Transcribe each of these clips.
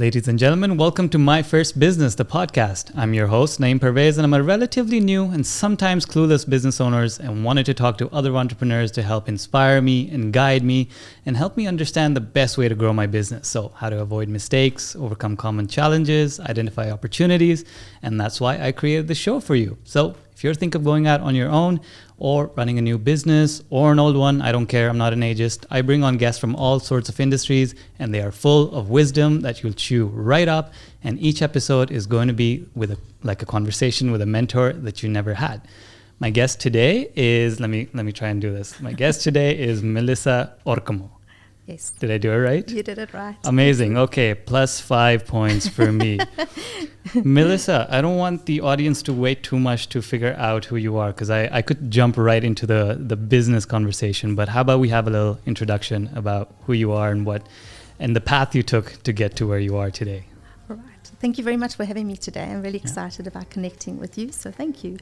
Ladies and gentlemen, welcome to My First Business, the podcast. I'm your host, Naeem Pervez, and I'm a relatively new and sometimes clueless business owner and wanted to talk to other entrepreneurs to help inspire me and guide me and help me understand the best way to grow my business. So how to avoid mistakes, overcome common challenges, identify opportunities, and that's why I created the show for you. So if you're thinking of going out on your own or running a new business or an old one, I don't care, I'm not an ageist. I bring on guests from all sorts of industries and they are full of wisdom that you'll chew right up. And each episode is going to be with a conversation with a mentor that you never had. My guest today is, let me try and do this. My guest today is Melissa Orkamo. Yes. Did I do it right? You did it right. Amazing. Okay, plus 5 points for me. Melissa, I don't want the audience to wait too much to figure out who you are because I could jump right into the business conversation, but how about we have a little introduction about who you are and the path you took to get to where you are today. All right. Thank you very much for having me today. I'm really excited about connecting with you, so thank you.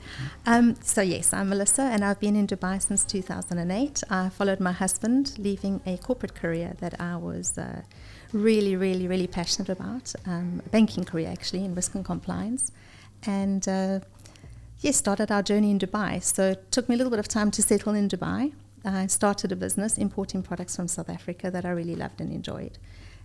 So yes, I'm Melissa and I've been in Dubai since 2008. I followed my husband, leaving a corporate career that I was really passionate about, a banking career actually in risk and compliance. And started our journey in Dubai. So it took me a little bit of time to settle in Dubai. I started a business importing products from South Africa that I really loved and enjoyed.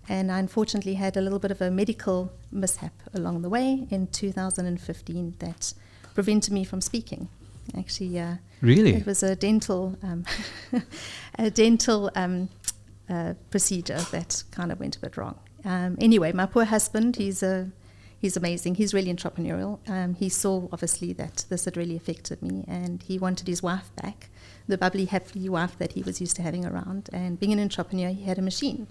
And I unfortunately had a little bit of a medical mishap along the way in 2015 that prevented me from speaking. Actually, really? It was a dental procedure that kind of went a bit wrong. Anyway, my poor husband, he's amazing. He's really entrepreneurial. He saw, obviously, that this had really affected me, and he wanted his wife back, the bubbly, happy wife that he was used to having around. And being an entrepreneur, he had a machine.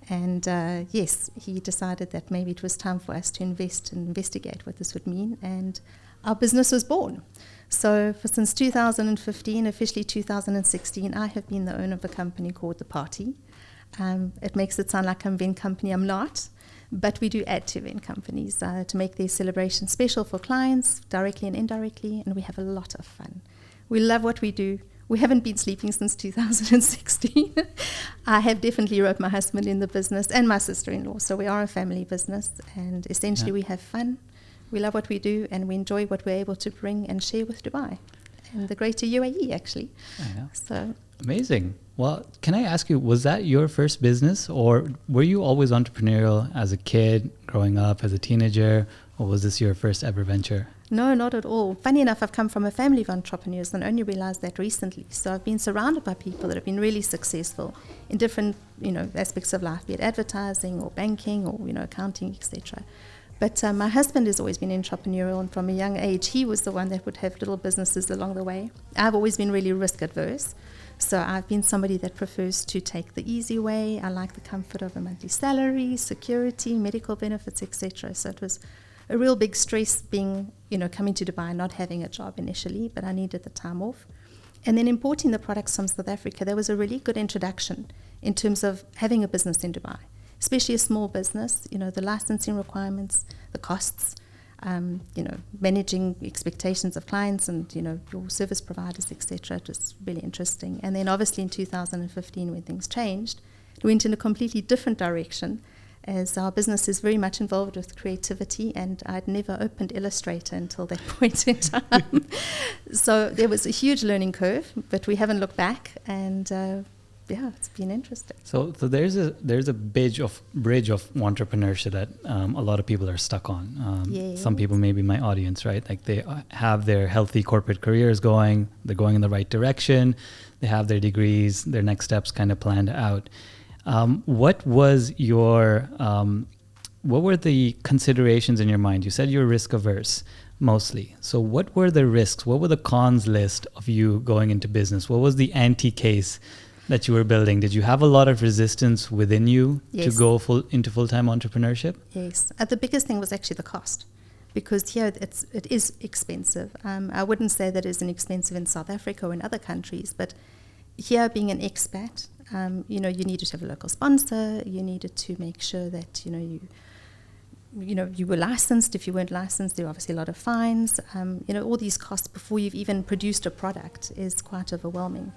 And he decided that maybe it was time for us to invest and investigate what this would mean. And our business was born. So since 2015, officially 2016, I have been the owner of a company called The Party. It makes it sound like I'm an event company. I'm not. But we do add to event companies to make their celebration special for clients, directly and indirectly. And we have a lot of fun. We love what we do. We haven't been sleeping since 2016. I have definitely roped my husband in the business and my sister-in-law. So we are a family business, and essentially we have fun. We love what we do, and we enjoy what we're able to bring and share with Dubai and the greater UAE, actually. I know. So amazing. Well, can I ask you, was that your first business, or were you always entrepreneurial as a kid, growing up as a teenager, or was this your first ever venture? No, not at all. Funny enough, I've come from a family of entrepreneurs and only realized that recently. So I've been surrounded by people that have been really successful in different, aspects of life, be it advertising or banking or, accounting, etc. But my husband has always been entrepreneurial, and from a young age, he was the one that would have little businesses along the way. I've always been really risk adverse. So I've been somebody that prefers to take the easy way. I like the comfort of a monthly salary, security, medical benefits, etc. So it was a real big stress being, coming to Dubai, not having a job initially, but I needed the time off. And then importing the products from South Africa, there was a really good introduction in terms of having a business in Dubai, especially a small business, the licensing requirements, the costs, managing expectations of clients and, your service providers, etc. It was really interesting. And then obviously in 2015, when things changed, it went in a completely different direction, as our business is very much involved with creativity, and I'd never opened Illustrator until that point in time. So there was a huge learning curve, but we haven't looked back, and it's been interesting. So there's a bridge of entrepreneurship that a lot of people are stuck on. Yes. Some people, maybe my audience, right? Like they have their healthy corporate careers going, they're going in the right direction, they have their degrees, their next steps kind of planned out. What were the considerations in your mind? You said you're risk averse mostly. So what were the risks? What were the cons list of you going into business? What was the anti-case that you were building? Did you have a lot of resistance within you to go into full-time entrepreneurship? Yes. The biggest thing was actually the cost, because here it is expensive. I wouldn't say that it isn't expensive in South Africa or in other countries, but here, being an expat, you needed to have a local sponsor. You needed to make sure that you were licensed. If you weren't licensed, there were obviously a lot of fines. All these costs before you've even produced a product is quite overwhelming.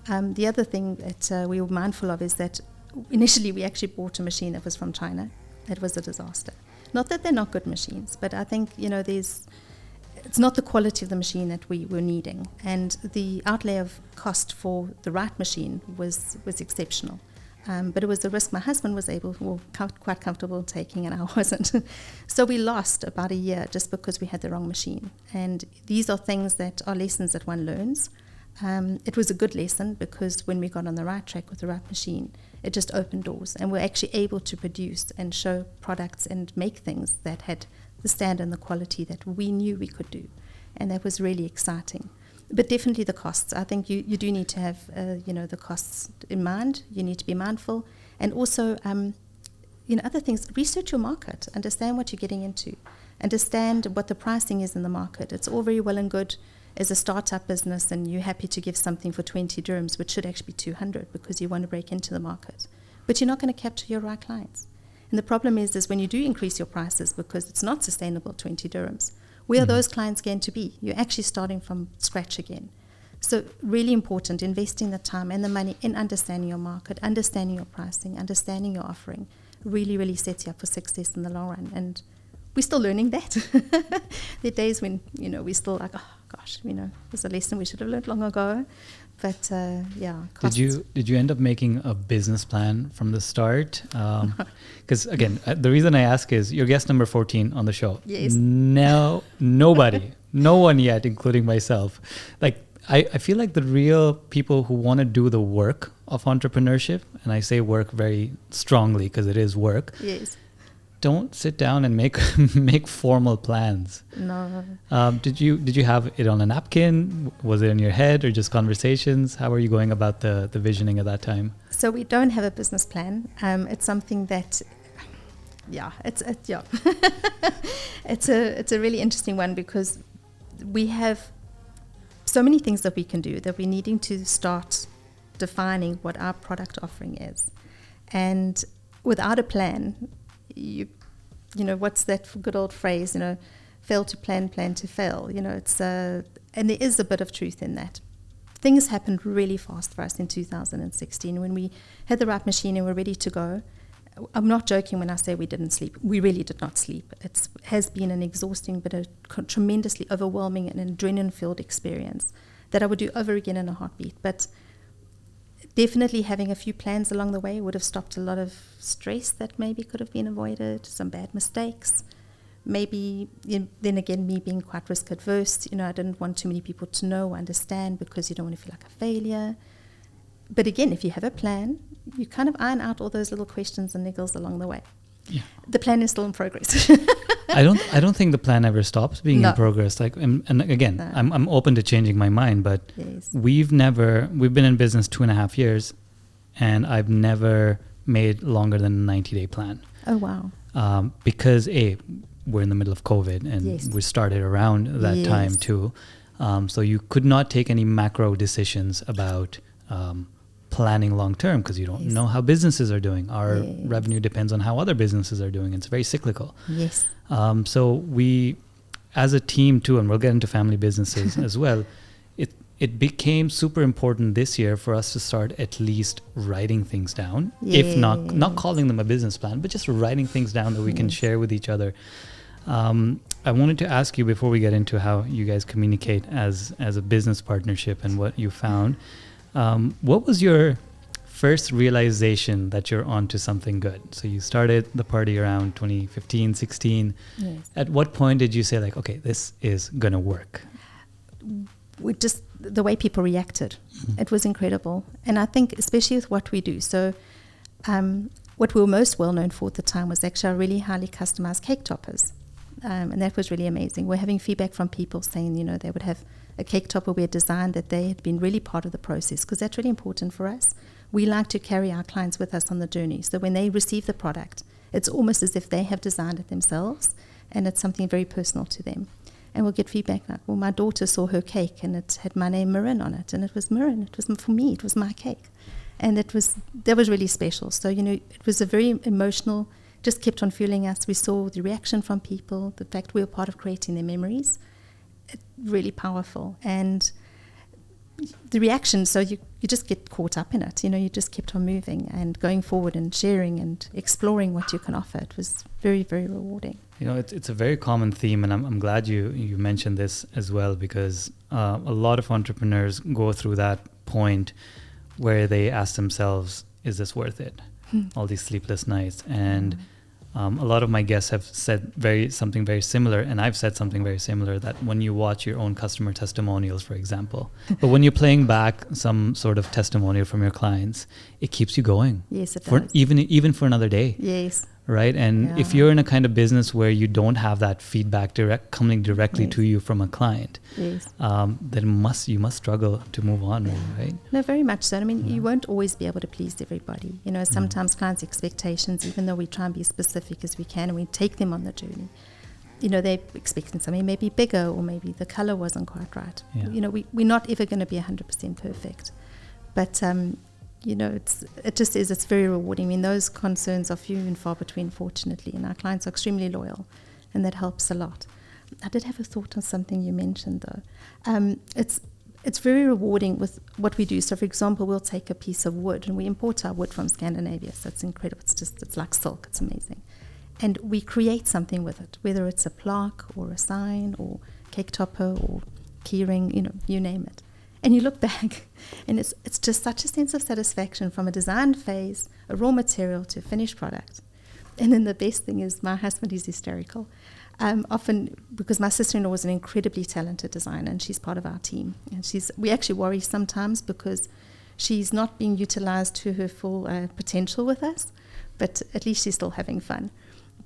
The other thing that we were mindful of is that initially we actually bought a machine that was from China, It was a disaster. Not that they're not good machines, but I think, it's not the quality of the machine that we were needing. And the outlay of cost for the right machine was exceptional. But it was a risk my husband was quite comfortable taking, and I wasn't. So we lost about a year just because we had the wrong machine. And these are things that are lessons that one learns. It was a good lesson because when we got on the right track with the right machine, it just opened doors, and we're actually able to produce and show products and make things that had the standard and the quality that we knew we could do. And that was really exciting. But definitely the costs. I think you do need to have, the costs in mind. You need to be mindful. And also, other things, research your market. Understand what you're getting into. Understand what the pricing is in the market. It's all very well and good as a startup business and you're happy to give something for 20 dirhams, which should actually be 200 because you want to break into the market. But you're not going to capture your right clients. And the problem is when you do increase your prices because it's not sustainable, 20 dirhams, where are those clients going to be? You're actually starting from scratch again. So really important, investing the time and the money in understanding your market, understanding your pricing, understanding your offering, really, really sets you up for success in the long run. And we're still learning that. There are days when, we're still like, oh gosh, there's a lesson we should have learned long ago. But costs. Did you end up making a business plan from the start? Because again, the reason I ask is you're guest number 14 on the show. Yes. No one yet, including myself. Like I feel like the real people who want to do the work of entrepreneurship, and I say work very strongly because it is work. Yes. Don't sit down and make formal plans. No. Did you have it on a napkin? Was it in your head or just conversations? How are you going about the visioning at that time? So we don't have a business plan. It's something that, it's a really interesting one because we have so many things that we can do that we're needing to start defining what our product offering is. And without a plan, what's that good old phrase, fail to plan to fail. It's and there is a bit of truth in that. Things happened really fast for us in 2016 when we had the right machine and we're ready to go. I'm not joking when I say we didn't sleep. We really did not sleep. It has been an exhausting but a tremendously overwhelming and adrenaline-filled experience that I would do over again in a heartbeat. But definitely having a few plans along the way would have stopped a lot of stress that maybe could have been avoided, some bad mistakes. Maybe, then again, me being quite risk adverse, I didn't want too many people to know or understand because you don't want to feel like a failure. But again, if you have a plan, you kind of iron out all those little questions and niggles along the way. Yeah. The plan is still in progress. I don't think the plan ever stops being in progress. Like, and again, no. I'm open to changing my mind, but yes. We've been in business 2.5 years, and I've never made longer than a 90-day plan. Oh wow! Because we're in the middle of COVID, and yes. we started around that yes. time too. So you could not take any macro decisions about planning long term because you don't yes. know how businesses are doing. Our yes. revenue depends on how other businesses are doing. It's very cyclical. Yes. So we, as a team too, and we'll get into family businesses as well, it became super important this year for us to start at least writing things down, yes. if not calling them a business plan, but just writing things down that we can yes. share with each other. I wanted to ask you before we get into how you guys communicate as a business partnership and what you found. What was your first realization that you're onto something good? So you started the party around 2015, 16. Yes. At what point did you say like, okay, this is going to work? Just the way people reacted. Mm-hmm. It was incredible. And I think especially with what we do. So what we were most well known for at the time was actually our really highly customized cake toppers. And that was really amazing. We're having feedback from people saying, they would have a cake topper we had designed that they had been really part of the process because that's really important for us. We like to carry our clients with us on the journey. So when they receive the product, it's almost as if they have designed it themselves and it's something very personal to them. And we'll get feedback like, well, my daughter saw her cake and it had my name Marin on it, and it was Marin. It was for me. It was my cake. And that was really special. So, it was a very emotional, just kept on fueling us. We saw the reaction from people, the fact we were part of creating their memories. Really powerful. And the reaction, so you just get caught up in it. You just kept on moving and going forward and sharing and exploring what you can offer. It was very, very rewarding. It's a very common theme, and I'm glad you mentioned this as well, because a lot of entrepreneurs go through that point where they ask themselves, is this worth it? All these sleepless nights. And a lot of my guests have said something very similar, and I've said something very similar, that when you watch your own customer testimonials, for example, but when you're playing back some sort of testimonial from your clients, it keeps you going. Yes, it does. Even for another day. Yes. Right? And if you're in a kind of business where you don't have that feedback coming directly to you from a client, then you must struggle to move on, right? No, very much so. I mean, you won't always be able to please everybody. Sometimes clients' expectations, even though we try and be as specific as we can and we take them on the journey, they're expecting something maybe bigger, or maybe the color wasn't quite right. Yeah. We're not ever going to be 100% perfect. But it's very rewarding. I mean, those concerns are few and far between, fortunately, and our clients are extremely loyal, and that helps a lot. I did have a thought on something you mentioned, though. It's very rewarding with what we do. So, for example, we'll take a piece of wood, and we import our wood from Scandinavia, so it's incredible. It's like silk. It's amazing. And we create something with it, whether it's a plaque or a sign or cake topper or keyring, you name it. And you look back, and it's just such a sense of satisfaction from a design phase, a raw material, to a finished product. And then the best thing is my husband is hysterical. Often, because my sister-in-law was an incredibly talented designer, and she's part of our team. And we actually worry sometimes because she's not being utilized to her full potential with us, but at least she's still having fun.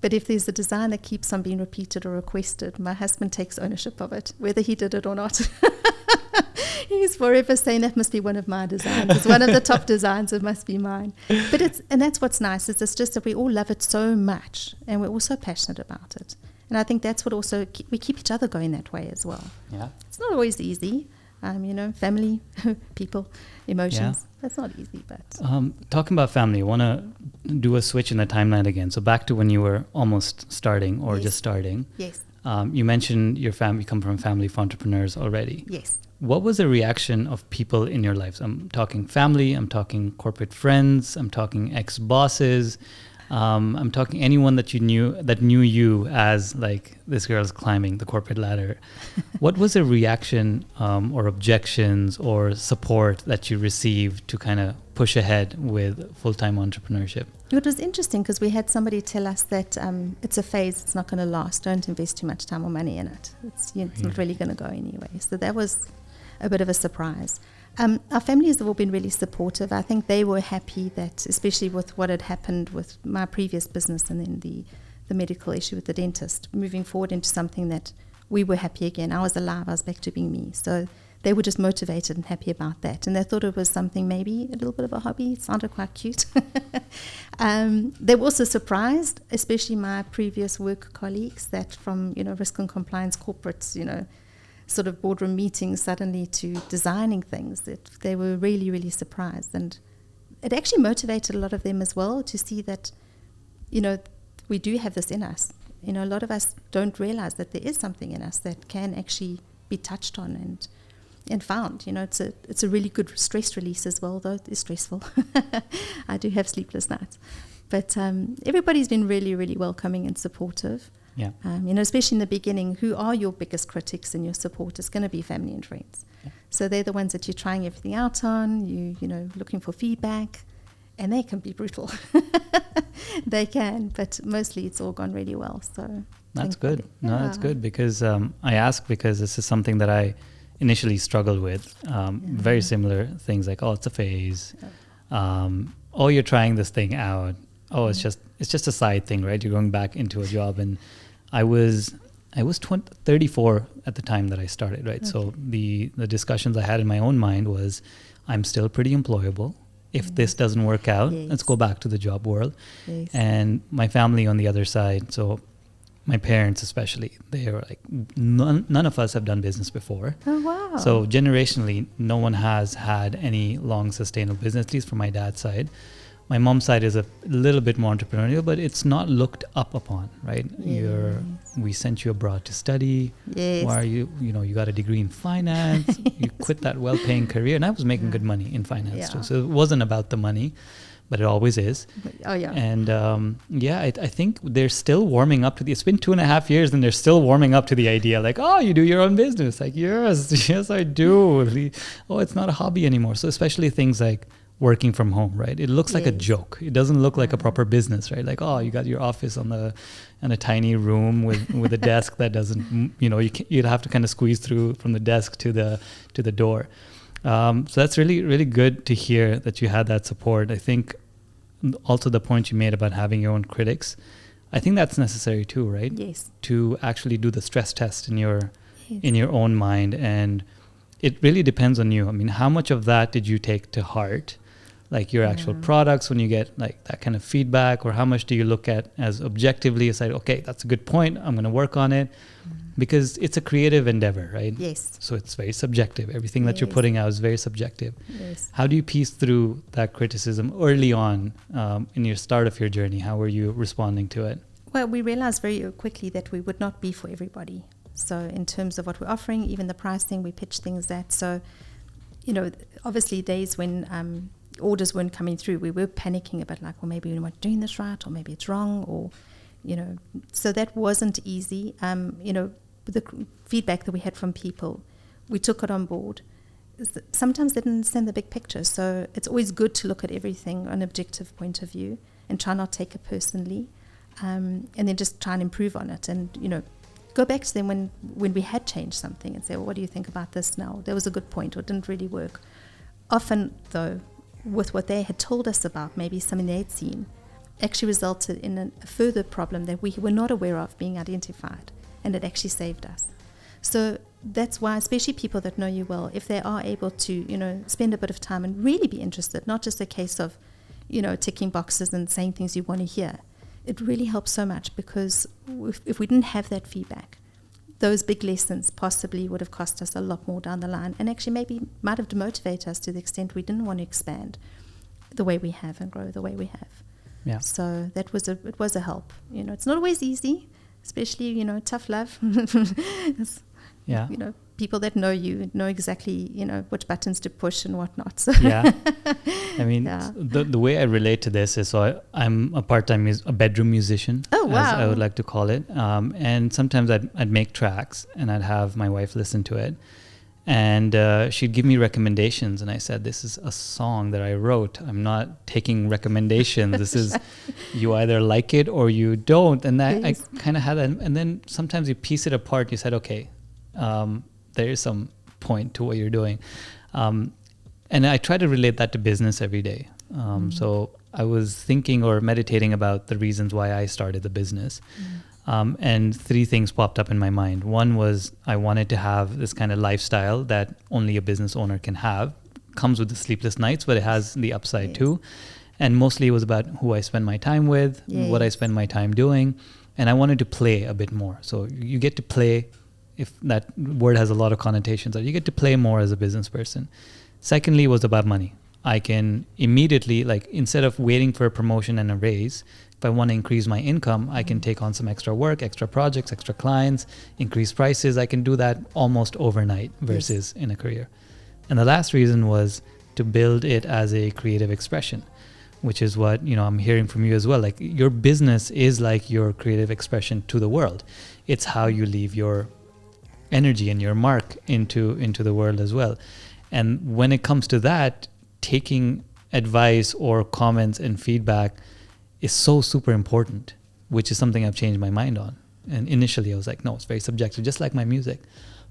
But if there's a design that keeps on being repeated or requested, my husband takes ownership of it, whether he did it or not. He's forever saying that must be one of my designs. It's one of the top designs. It must be mine. And that's what's nice. It's just that we all love it so much, and we're all so passionate about it. And I think that's what also we keep each other going that way as well. Yeah, it's not always easy. Family, people, emotions. That's not easy. But talking about family, I want to do a switch in the timeline again. So back to when you were almost starting or just starting. Yes. You mentioned your family, you come from a family of entrepreneurs already. Yes. What was the reaction of people in your lives? I'm talking family, I'm talking corporate friends, I'm talking ex-bosses, I'm talking anyone that knew you as like, this girl's climbing the corporate ladder. What was the reaction or objections or support that you received to kind of push ahead with full-time entrepreneurship? It was interesting because we had somebody tell us that it's a phase, it's not going to last, don't invest too much time or money in it. It's not really going to go anyway. So that was a bit of a surprise. Our families have all been really supportive. I think they were happy that, especially with what had happened with my previous business and then the medical issue with the dentist, moving forward into something that we were happy again. I was alive, I was back to being me. So they were just motivated and happy about that. And they thought it was something, maybe a little bit of a hobby. It sounded quite cute. They were also surprised, especially my previous work colleagues, that from, risk and compliance corporates, sort of boardroom meetings suddenly to designing things, that they were really, really surprised. And it actually motivated a lot of them as well to see that, we do have this in us. A lot of us don't realize that there is something in us that can actually be touched on and found. It's a really good stress release as well, though it is stressful. I do have sleepless nights. But everybody's been really, really welcoming and supportive. Yeah. Especially in the beginning, who are your biggest critics and your support? It's going to be family and friends. Yeah. So they're the ones that you're trying everything out on, looking for feedback, and they can be brutal. They can, but mostly it's all gone really well. So that's good. No, that's good, because I ask because this is something that I initially struggled with. Very similar things like, it's a phase. You're trying this thing out. It's just a side thing, right? You're going back into a job. And I was 34 at the time that I started, right? Okay. So the discussions I had in my own mind was, I'm still pretty employable. If this doesn't work out, let's go back to the job world. Yes. And my family on the other side, so my parents especially, they were like, none of us have done business before. Oh, wow. So generationally, no one has had any long sustainable business, at least from my dad's side. my mom's side is a little bit more entrepreneurial, but it's not looked up upon, right? Yes. We sent you abroad to study. Yes. Why are you got a degree in finance. You quit that well-paying career. And I was making good money in finance too. So it wasn't about the money, but it always is. Oh, yeah. And I think they're still warming up to it's been 2.5 years and they're still warming up to the idea like, oh, you do your own business. Like, yes, I do. Oh, it's not a hobby anymore. So especially things like working from home, right? It looks like a joke. It doesn't look like a proper business, right? Like, oh, you got your office in a tiny room with a desk that doesn't, you'd have to kind of squeeze through from the desk to the door. So that's really, really good to hear that you had that support. I think also the point you made about having your own critics, I think that's necessary too, right? Yes. To actually do the stress test in your own mind. And it really depends on you. I mean, how much of that did you take to heart? Like your actual products, when you get like that kind of feedback, or how much do you look at as objectively aside, okay, that's a good point, I'm going to work on it, because it's a creative endeavor, right? Yes. So it's very subjective. Everything that you're putting out is very subjective. Yes. How do you piece through that criticism early on in your start of your journey? How were you responding to it? Well, we realized very quickly that we would not be for everybody. So in terms of what we're offering, even the pricing, we pitch things that. So, obviously days when orders weren't coming through, we were panicking about like, well, maybe we're not doing this right, or maybe it's wrong, or, so that wasn't easy. The feedback that we had from people, we took it on board. Sometimes they didn't understand the big picture. So it's always good to look at everything on an objective point of view and try not to take it personally. And then just try and improve on it, and, go back to them when we had changed something and say, well, what do you think about this now? That was a good point, or it didn't really work. Often, though, with what they had told us about, maybe something they'd seen, actually resulted in a further problem that we were not aware of being identified, and it actually saved us. So that's why, especially people that know you well, if they are able to, spend a bit of time and really be interested, not just a case of, ticking boxes and saying things you want to hear, it really helps so much, because if we didn't have that feedback, those big lessons possibly would have cost us a lot more down the line, and actually maybe might have demotivated us to the extent we didn't want to expand the way we have and grow the way we have. Yeah. So it was a help. It's not always easy, especially, tough love. Yeah. People that know you know exactly, which buttons to push and whatnot. So yeah. I mean, the way I relate to this is, so I'm a part-time a bedroom musician, oh, wow, as I would like to call it. And sometimes I'd make tracks and I'd have my wife listen to it. And she'd give me recommendations. And I said, this is a song that I wrote. I'm not taking recommendations. This is, you either like it or you don't. And that, I kind of had that. And then sometimes you piece it apart. You said, okay, there is some point to what you're doing. And I try to relate that to business every day. So I was thinking or meditating about the reasons why I started the business. And 3 things popped up in my mind. One was I wanted to have this kind of lifestyle that only a business owner can have. Comes with the sleepless nights, but it has the upside too. And mostly it was about who I spend my time with, what I spend my time doing. And I wanted to play a bit more. So you get to play, if that word has a lot of connotations, you get to play more as a business person. Secondly, was about money. I can immediately, like, instead of waiting for a promotion and a raise, if I want to increase my income, I can take on some extra work, extra projects, extra clients, increase prices. I can do that almost overnight versus in a career. And the last reason was to build it as a creative expression, which is what, I'm hearing from you as well. Like, your business is like your creative expression to the world. It's how you leave your energy and your mark into the world as well. And when it comes to that, taking advice or comments and feedback is so super important, which is something I've changed my mind on. And initially I was like, no, it's very subjective, just like my music.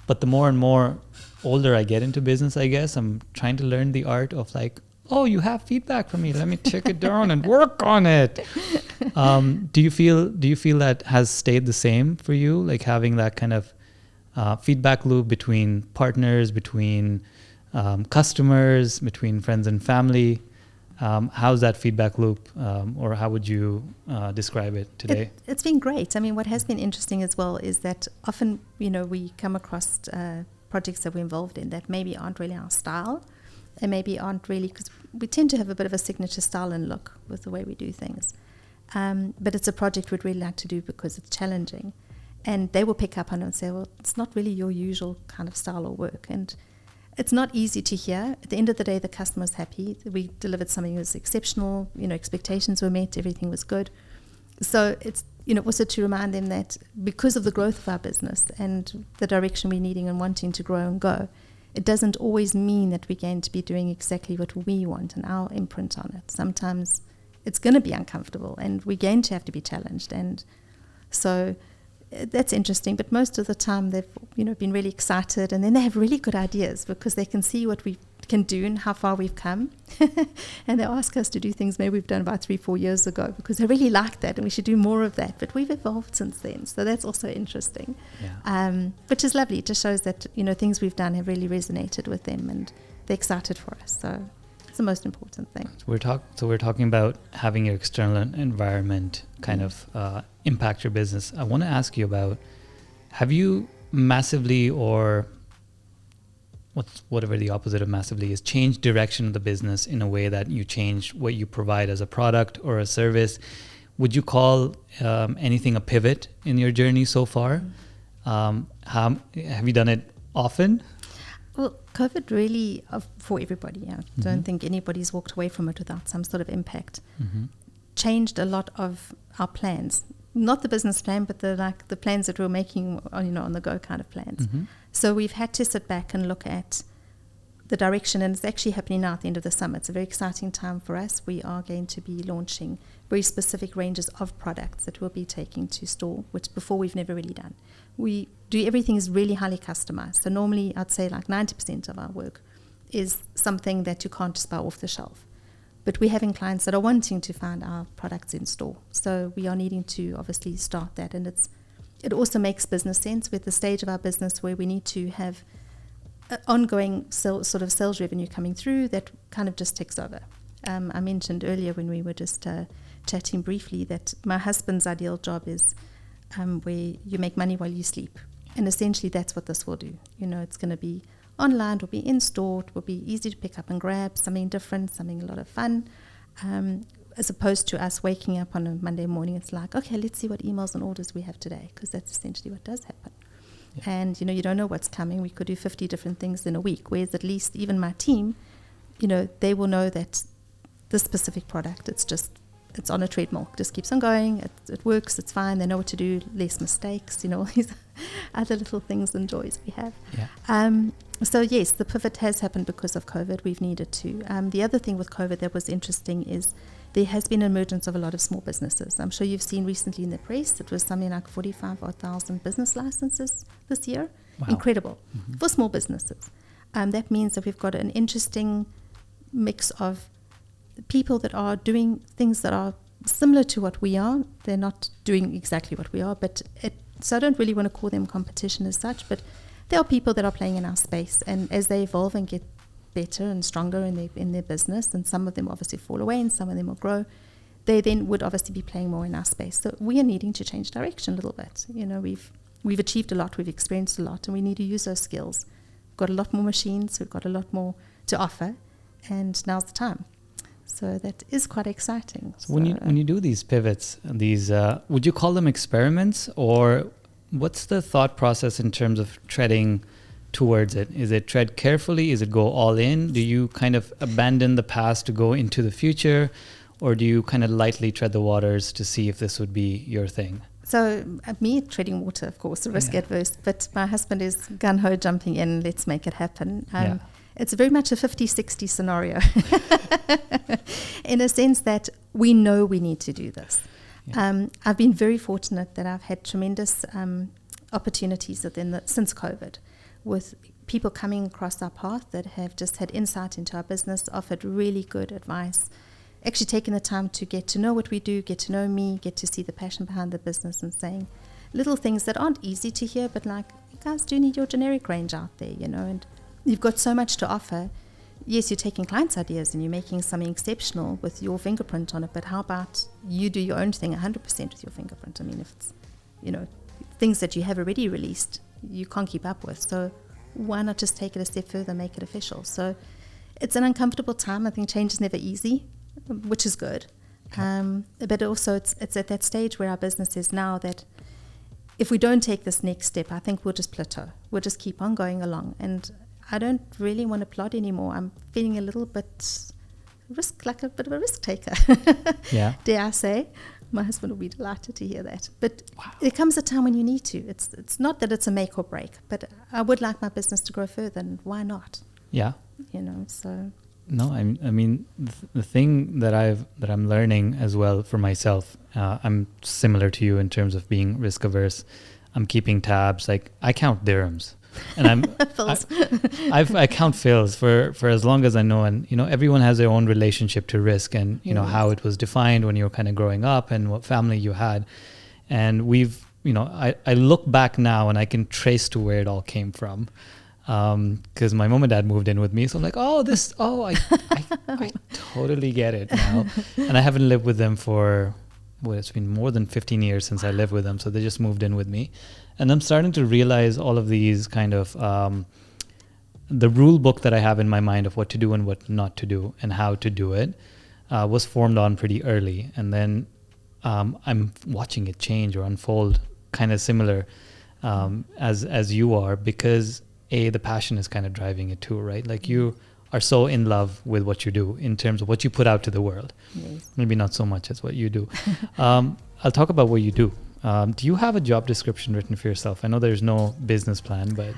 But the more and more older I get into business, I guess, I'm trying to learn the art of like, oh, you have feedback from me, let me take it down and work on it. Do you feel that has stayed the same for you? Like having that kind of feedback loop between partners, between customers, between friends and family. How's that feedback loop, or how would you describe it today? It's been great. I mean, what has been interesting as well is that often, we come across projects that we're involved in that maybe aren't really our style, and maybe aren't really, because we tend to have a bit of a signature style and look with the way we do things. But it's a project we'd really like to do because it's challenging. And they will pick up on it and say, well, it's not really your usual kind of style or work. And it's not easy to hear. At the end of the day, the customer's happy. We delivered something that was exceptional. Expectations were met. Everything was good. So it's, also to remind them that because of the growth of our business and the direction we're needing and wanting to grow and go, it doesn't always mean that we're going to be doing exactly what we want and our imprint on it. Sometimes it's going to be uncomfortable and we're going to have to be challenged. And so that's interesting. But most of the time they've, been really excited, and then they have really good ideas because they can see what we can do and how far we've come. And they ask us to do things maybe we've done about 3-4 years ago because they really like that and we should do more of that. But we've evolved since then. So that's also interesting, which is lovely. It just shows that, things we've done have really resonated with them and they're excited for us. So it's the most important thing. So we're talking about having your external environment kind of impact your business. I want to ask you about, have you massively, or whatever the opposite of massively is, changed direction of the business in a way that you changed what you provide as a product or a service? Would you call anything a pivot in your journey so far? Have you done it often? Well, COVID really, for everybody, I don't think anybody's walked away from it without some sort of impact, changed a lot of our plans. Not the business plan, but the plans that we're making, on the go kind of plans. So we've had to sit back and look at the direction, and it's actually happening now at the end of the summer. It's a very exciting time for us. We are going to be launching very specific ranges of products that we'll be taking to store, which before we've never really done. We do everything is really highly customized. So normally I'd say 90% of our work is something that you can't just buy off the shelf. But we're having clients that are wanting to find our products in store. So we are needing to obviously start that. And it also makes business sense. We're at the stage of our business where we need to have ongoing sort of sales revenue coming through that kind of just takes over. I mentioned earlier when we were just chatting briefly that my husband's ideal job is where you make money while you sleep. And essentially that's what this will do. It's going to be online, it will be in store, it will be easy to pick up and grab, something different, something a lot of fun, as opposed to us waking up on a Monday morning. It's like, okay, let's see what emails and orders we have today, because that's essentially what does happen. Yeah. And you don't know what's coming. We could do 50 different things in a week, whereas at least even my team, they will know that this specific product, it's on a treadmill. It just keeps on going. It works. It's fine. They know what to do. Less mistakes. All these other little things and joys we have. Yeah. So yes, the pivot has happened because of COVID. We've needed to. The other thing with COVID that was interesting is there has been an emergence of a lot of small businesses. I'm sure you've seen recently in the press. It was something like 45,000 business licenses this year. Wow. Incredible for small businesses. That means that we've got an interesting mix of people that are doing things that are similar to what we are. They're not doing exactly what we are, so I don't really want to call them competition as such, but there are people that are playing in our space, and as they evolve and get better and stronger in their business, and some of them obviously fall away and some of them will grow, they then would obviously be playing more in our space. So we are needing to change direction a little bit. We've achieved a lot, we've experienced a lot, and we need to use those skills. We've got a lot more machines, we've got a lot more to offer, and now's the time. So that is quite exciting. So when you do these pivots, would you call them experiments, or what's the thought process in terms of treading towards it? Is it tread carefully? Is it go all in? Do you kind of abandon the past to go into the future, or do you kind of lightly tread the waters to see if this would be your thing? So me treading water, of course, risk adverse, but my husband is gung-ho jumping in, let's make it happen. It's very much a 50-60 scenario in a sense that we know we need to do this. Yeah. I've been very fortunate that I've had tremendous opportunities since COVID, with people coming across our path that have just had insight into our business, offered really good advice, actually taking the time to get to know what we do, get to know me, get to see the passion behind the business, and saying little things that aren't easy to hear, but like, you guys do need your generic range out there, and you've got so much to offer. Yes, you're taking clients' ideas and you're making something exceptional with your fingerprint on it, but how about you do your own thing 100% with your fingerprint? I mean, if it's, things that you have already released, you can't keep up with. So why not just take it a step further, make it official? So it's an uncomfortable time. I think change is never easy, which is good. But also it's at that stage where our business is now that if we don't take this next step, I think we'll just plateau. We'll just keep on going along. And I don't really want to plod anymore. I'm feeling a little bit like a bit of a risk taker. Yeah. Dare I say? My husband will be delighted to hear that. But there comes a time when you need to. It's not that it's a make or break, but I would like my business to grow further, and why not? Yeah. So. No, I mean, the thing that I'm learning as well for myself, I'm similar to you in terms of being risk averse. I'm keeping tabs. Like, I count dirhams, and I count fills for as long as I know. And everyone has their own relationship to risk, and how it was defined when you were kind of growing up, and what family you had. And I look back now and I can trace to where it all came from. Because my mom and dad moved in with me, so I'm like, I totally get it now. And I haven't lived with them for it's been more than 15 years since I lived with them, so they just moved in with me. And I'm starting to realize all of these kind of the rule book that I have in my mind of what to do and what not to do and how to do it was formed on pretty early. And then I'm watching it change or unfold kind of similar as you are, because the passion is kind of driving it too, right? Like, you are so in love with what you do in terms of what you put out to the world. Yes. Maybe not so much as what you do. I'll talk about what you do. Do you have a job description written for yourself? I know there's no business plan, but...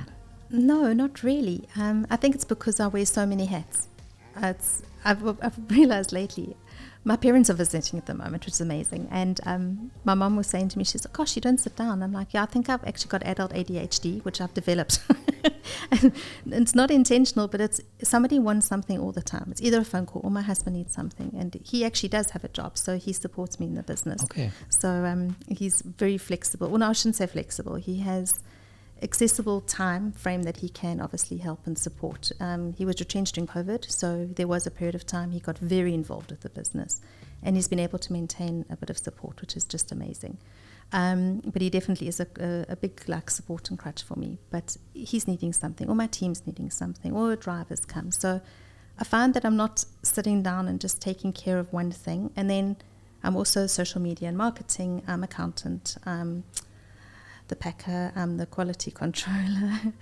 No, not really. I think it's because I wear so many hats. I've realized lately, my parents are visiting at the moment, which is amazing. And my mom was saying to me, she's like, gosh, you don't sit down. I'm like, yeah, I think I've actually got adult ADHD, which I've developed. And it's not intentional, but it's somebody wants something all the time. It's either a phone call or my husband needs something. And he actually does have a job, so he supports me in the business. Okay. So he's very flexible. Well, no, I shouldn't say flexible. He has accessible time frame that he can obviously help and support. He was retrenched during COVID, so there was a period of time he got very involved with the business, and he's been able to maintain a bit of support, which is just amazing. But he definitely is a big support and crutch for me. But he's needing something, or my team's needing something, or a driver's come. So I find that I'm not sitting down and just taking care of one thing. And then I'm also social media and marketing. I'm accountant. The packer, I'm the quality controller.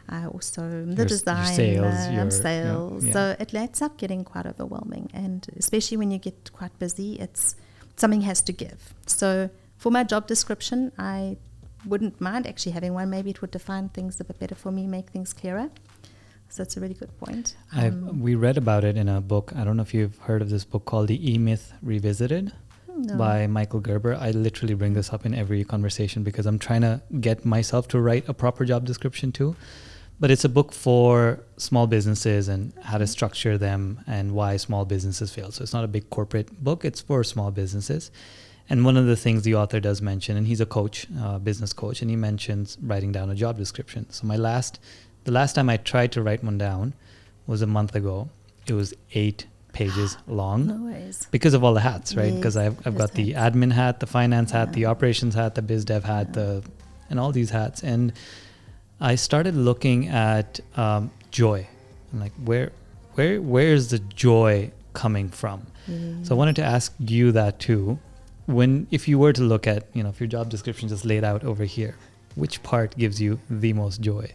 I also the design, I'm sales. Yeah. So it ends up getting quite overwhelming, and especially when you get quite busy, something has to give. So for my job description, I wouldn't mind actually having one. Maybe it would define things a bit better for me, make things clearer. So it's a really good point. We read about it in a book. I don't know if you've heard of this book called The E-Myth Revisited. No. By Michael Gerber. I literally bring this up in every conversation because I'm trying to get myself to write a proper job description too. But it's a book for small businesses and how to structure them and why small businesses fail. So it's not a big corporate book. It's for small businesses. And one of the things the author does mention, and he's a coach, business coach, and he mentions writing down a job description. So the last time I tried to write one down was a month ago. It was 8 pages long. No ways. Because of all the hats, right? Because I've got the admin hat, the finance hat, the operations hat, the biz dev hat, and all these hats. And I started looking at joy. I'm like, where is the joy coming from? So I wanted to ask you that too. If you were to look at, if your job description just laid out over here, which part gives you the most joy?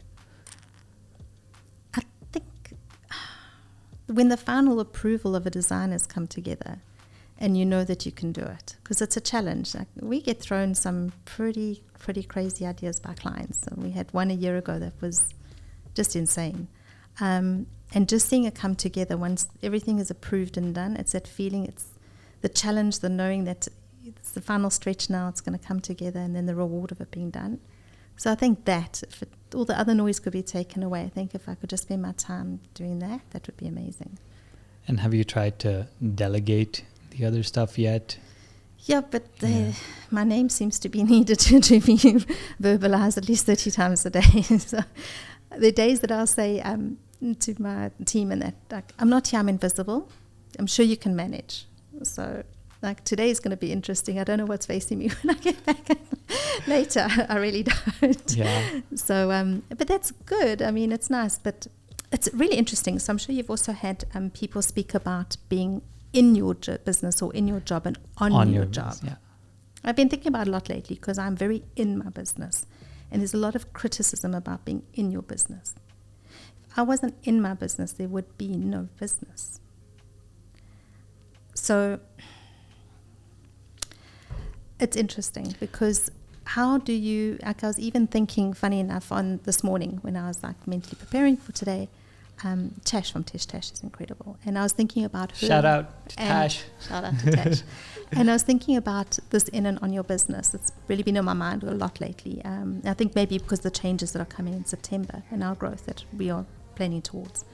When the final approval of a design has come together and you know that you can do it, because it's a challenge. Like, we get thrown some pretty crazy ideas by clients. And we had one a year ago that was just insane. And just seeing it come together once everything is approved and done, it's that feeling, it's the challenge, the knowing that it's the final stretch now, it's going to come together, and then the reward of it being done. So I think that if all the other noise could be taken away, I think if I could just spend my time doing that, that would be amazing. And have you tried to delegate the other stuff yet? Yeah, but my name seems to be needed to be verbalized at least 30 times a day. So the days that I'll say to my team and that, like, I'm not here, I'm invisible. I'm sure you can manage. So today is going to be interesting. I don't know what's facing me when I get back later. I really don't. Yeah. So, but that's good. I mean, it's nice. But it's really interesting. So I'm sure you've also had people speak about being in your business or in your job and on your job. Business, yeah. I've been thinking about it a lot lately because I'm very in my business. And there's a lot of criticism about being in your business. If I wasn't in my business, there would be no business. So it's interesting because how do you, like I was even thinking, funny enough, on this morning when I was like mentally preparing for today, Tash from Tash is incredible. And I was thinking about her. Shout out to Tash. Shout out to Tash. And I was thinking about this in and on your business. It's really been on my mind a lot lately. I think maybe because the changes that are coming in September and our growth that we are planning towards.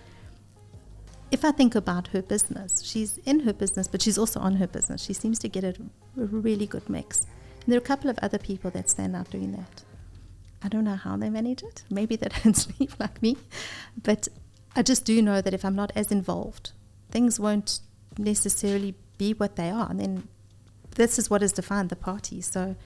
If I think about her business, she's in her business, but she's also on her business. She seems to get a really good mix. And there are a couple of other people that stand out doing that. I don't know how they manage it. Maybe they don't sleep like me. But I just do know that if I'm not as involved, things won't necessarily be what they are. And then this is what has defined the party. So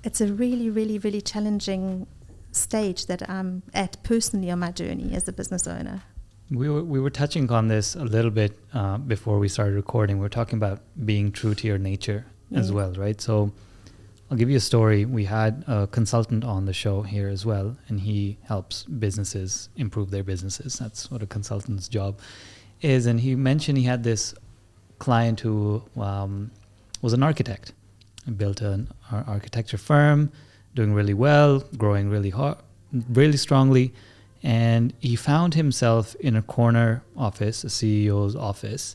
it's a really, really, really challenging stage that I'm at personally on my journey as a business owner. We were touching on this a little bit before we started recording. We were talking about being true to your nature as well, right? So I'll give you a story. We had a consultant on the show here as well, and he helps businesses improve their businesses. That's what a consultant's job is. And he mentioned he had this client who was an architect and built an architecture firm, doing really well, growing really hard, really strongly. And he found himself in a corner office, a CEO's office,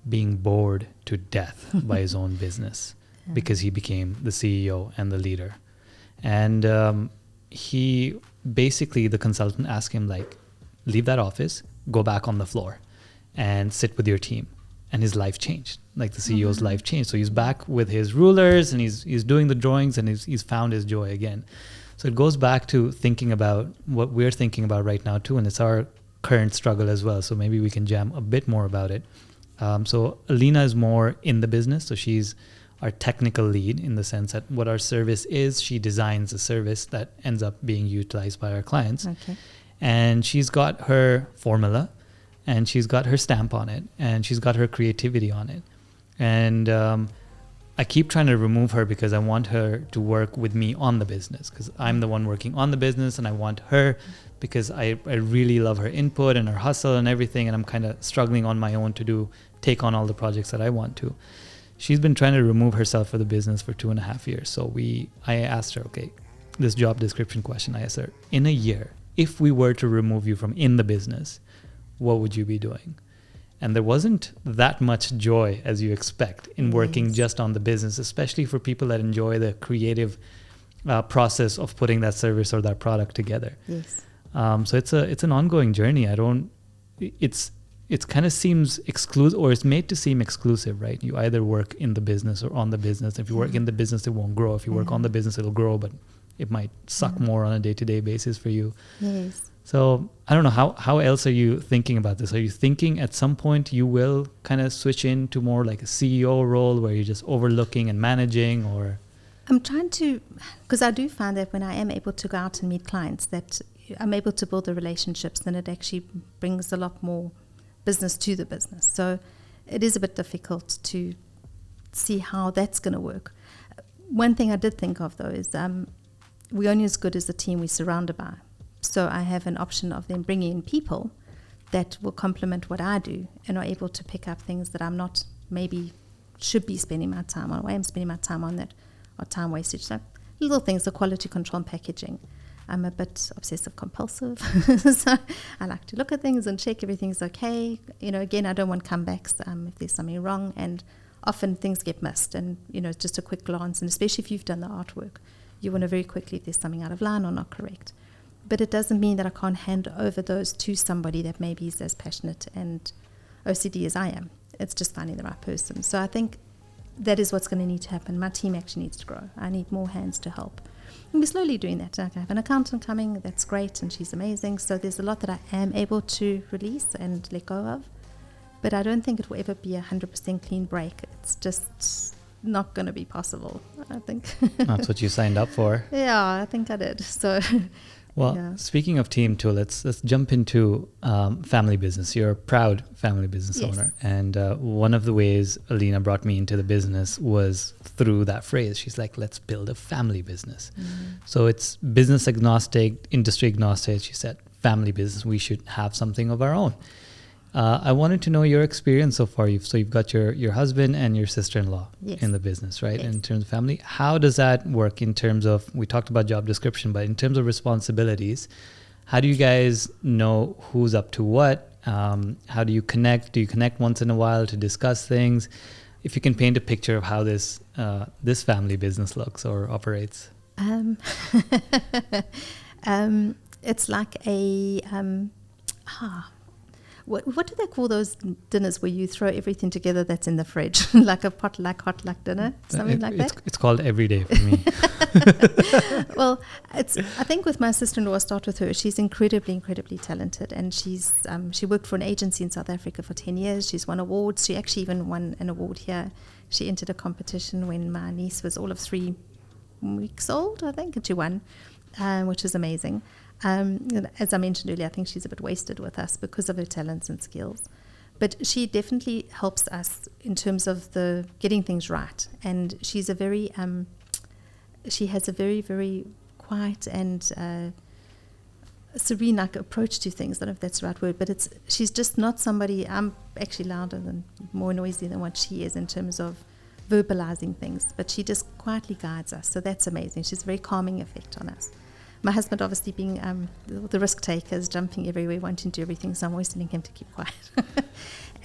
being bored to death by his own business because he became the CEO and the leader. And he basically, the consultant asked him, like, leave that office, go back on the floor and sit with your team. And his life changed, like the CEO's life changed. So he's back with his rulers and he's doing the drawings and he's found his joy again. So it goes back to thinking about what we're thinking about right now too, and it's our current struggle as well. So maybe we can jam a bit more about it. So Alina is more in the business. So she's our technical lead in the sense that what our service is, she designs a service that ends up being utilized by our clients. Okay. And she's got her formula and she's got her stamp on it and she's got her creativity on it. And I keep trying to remove her because I want her to work with me on the business because I'm the one working on the business, and I want her because I really love her input and her hustle and everything, and I'm kind of struggling on my own to take on all the projects that I want to. She's been trying to remove herself for the business for 2.5 years. So I asked her, okay, this job description question, I asked her, in a year, if we were to remove you from in the business, what would you be doing? And there wasn't that much joy as you expect in working just on the business, especially for people that enjoy the creative process of putting that service or that product together. Yes. So it's an ongoing journey. It kind of seems exclusive, or it's made to seem exclusive, right? You either work in the business or on the business. If you work in the business, it won't grow. If you work on the business, it'll grow, but it might suck more on a day-to-day basis for you. Yes. So I don't know, how else are you thinking about this? Are you thinking at some point you will kind of switch into more like a CEO role where you're just overlooking and managing, or? I'm trying to, because I do find that when I am able to go out and meet clients, that I'm able to build the relationships, then it actually brings a lot more business to the business. So it is a bit difficult to see how that's going to work. One thing I did think of though is we're only as good as the team we're surrounded by. So I have an option of then bringing in people that will complement what I do and are able to pick up things that I'm not maybe should be spending my time on, or I am spending my time on that are time wastage. So little things, the quality control and packaging. I'm a bit obsessive compulsive. So I like to look at things and check everything's okay. Again, I don't want comebacks if there's something wrong, and often things get missed, and just a quick glance, and especially if you've done the artwork, you want to very quickly if there's something out of line or not correct. But it doesn't mean that I can't hand over those to somebody that maybe is as passionate and OCD as I am. It's just finding the right person. So I think that is what's going to need to happen. My team actually needs to grow. I need more hands to help. And we're slowly doing that. I have an accountant coming. That's great, and she's amazing. So there's a lot that I am able to release and let go of. But I don't think it will ever be 100% clean break. It's just not going to be possible, I think. That's what you signed up for. Yeah, I think I did. So... Well, speaking of team too, let's jump into family business. You're a proud family business owner. And one of the ways Alina brought me into the business was through that phrase. She's like, let's build a family business. So it's business agnostic, industry agnostic. She said, family business, we should have something of our own. I wanted to know your experience so far. You've got your husband and your sister-in-law in the business, right? Yes. In terms of family, how does that work in terms of, we talked about job description, but in terms of responsibilities, how do you guys know who's up to what? How do you connect? Do you connect once in a while to discuss things? If you can paint a picture of how this family business looks or operates. It's like a... What do they call those dinners where you throw everything together that's in the fridge? Like a potluck dinner, something like that? It's called everyday for me. Well, I think with my sister-in-law, I'll start with her. She's incredibly, incredibly talented. And she worked for an agency in South Africa for 10 years. She's won awards. She actually even won an award here. She entered a competition when my niece was all of 3 weeks old, I think, and she won, which is amazing. As I mentioned earlier, I think she's a bit wasted with us because of her talents and skills. But she definitely helps us in terms of the getting things right. And she's a very, she has a very, very quiet and serene approach to things. I don't know if that's the right word, but she's just not somebody. I'm actually louder and more noisy than what she is in terms of verbalizing things. But she just quietly guides us. So that's amazing. She's a very calming effect on us. My husband, obviously, being the risk takers, jumping everywhere, wanting to do everything, so I'm always telling him to keep quiet.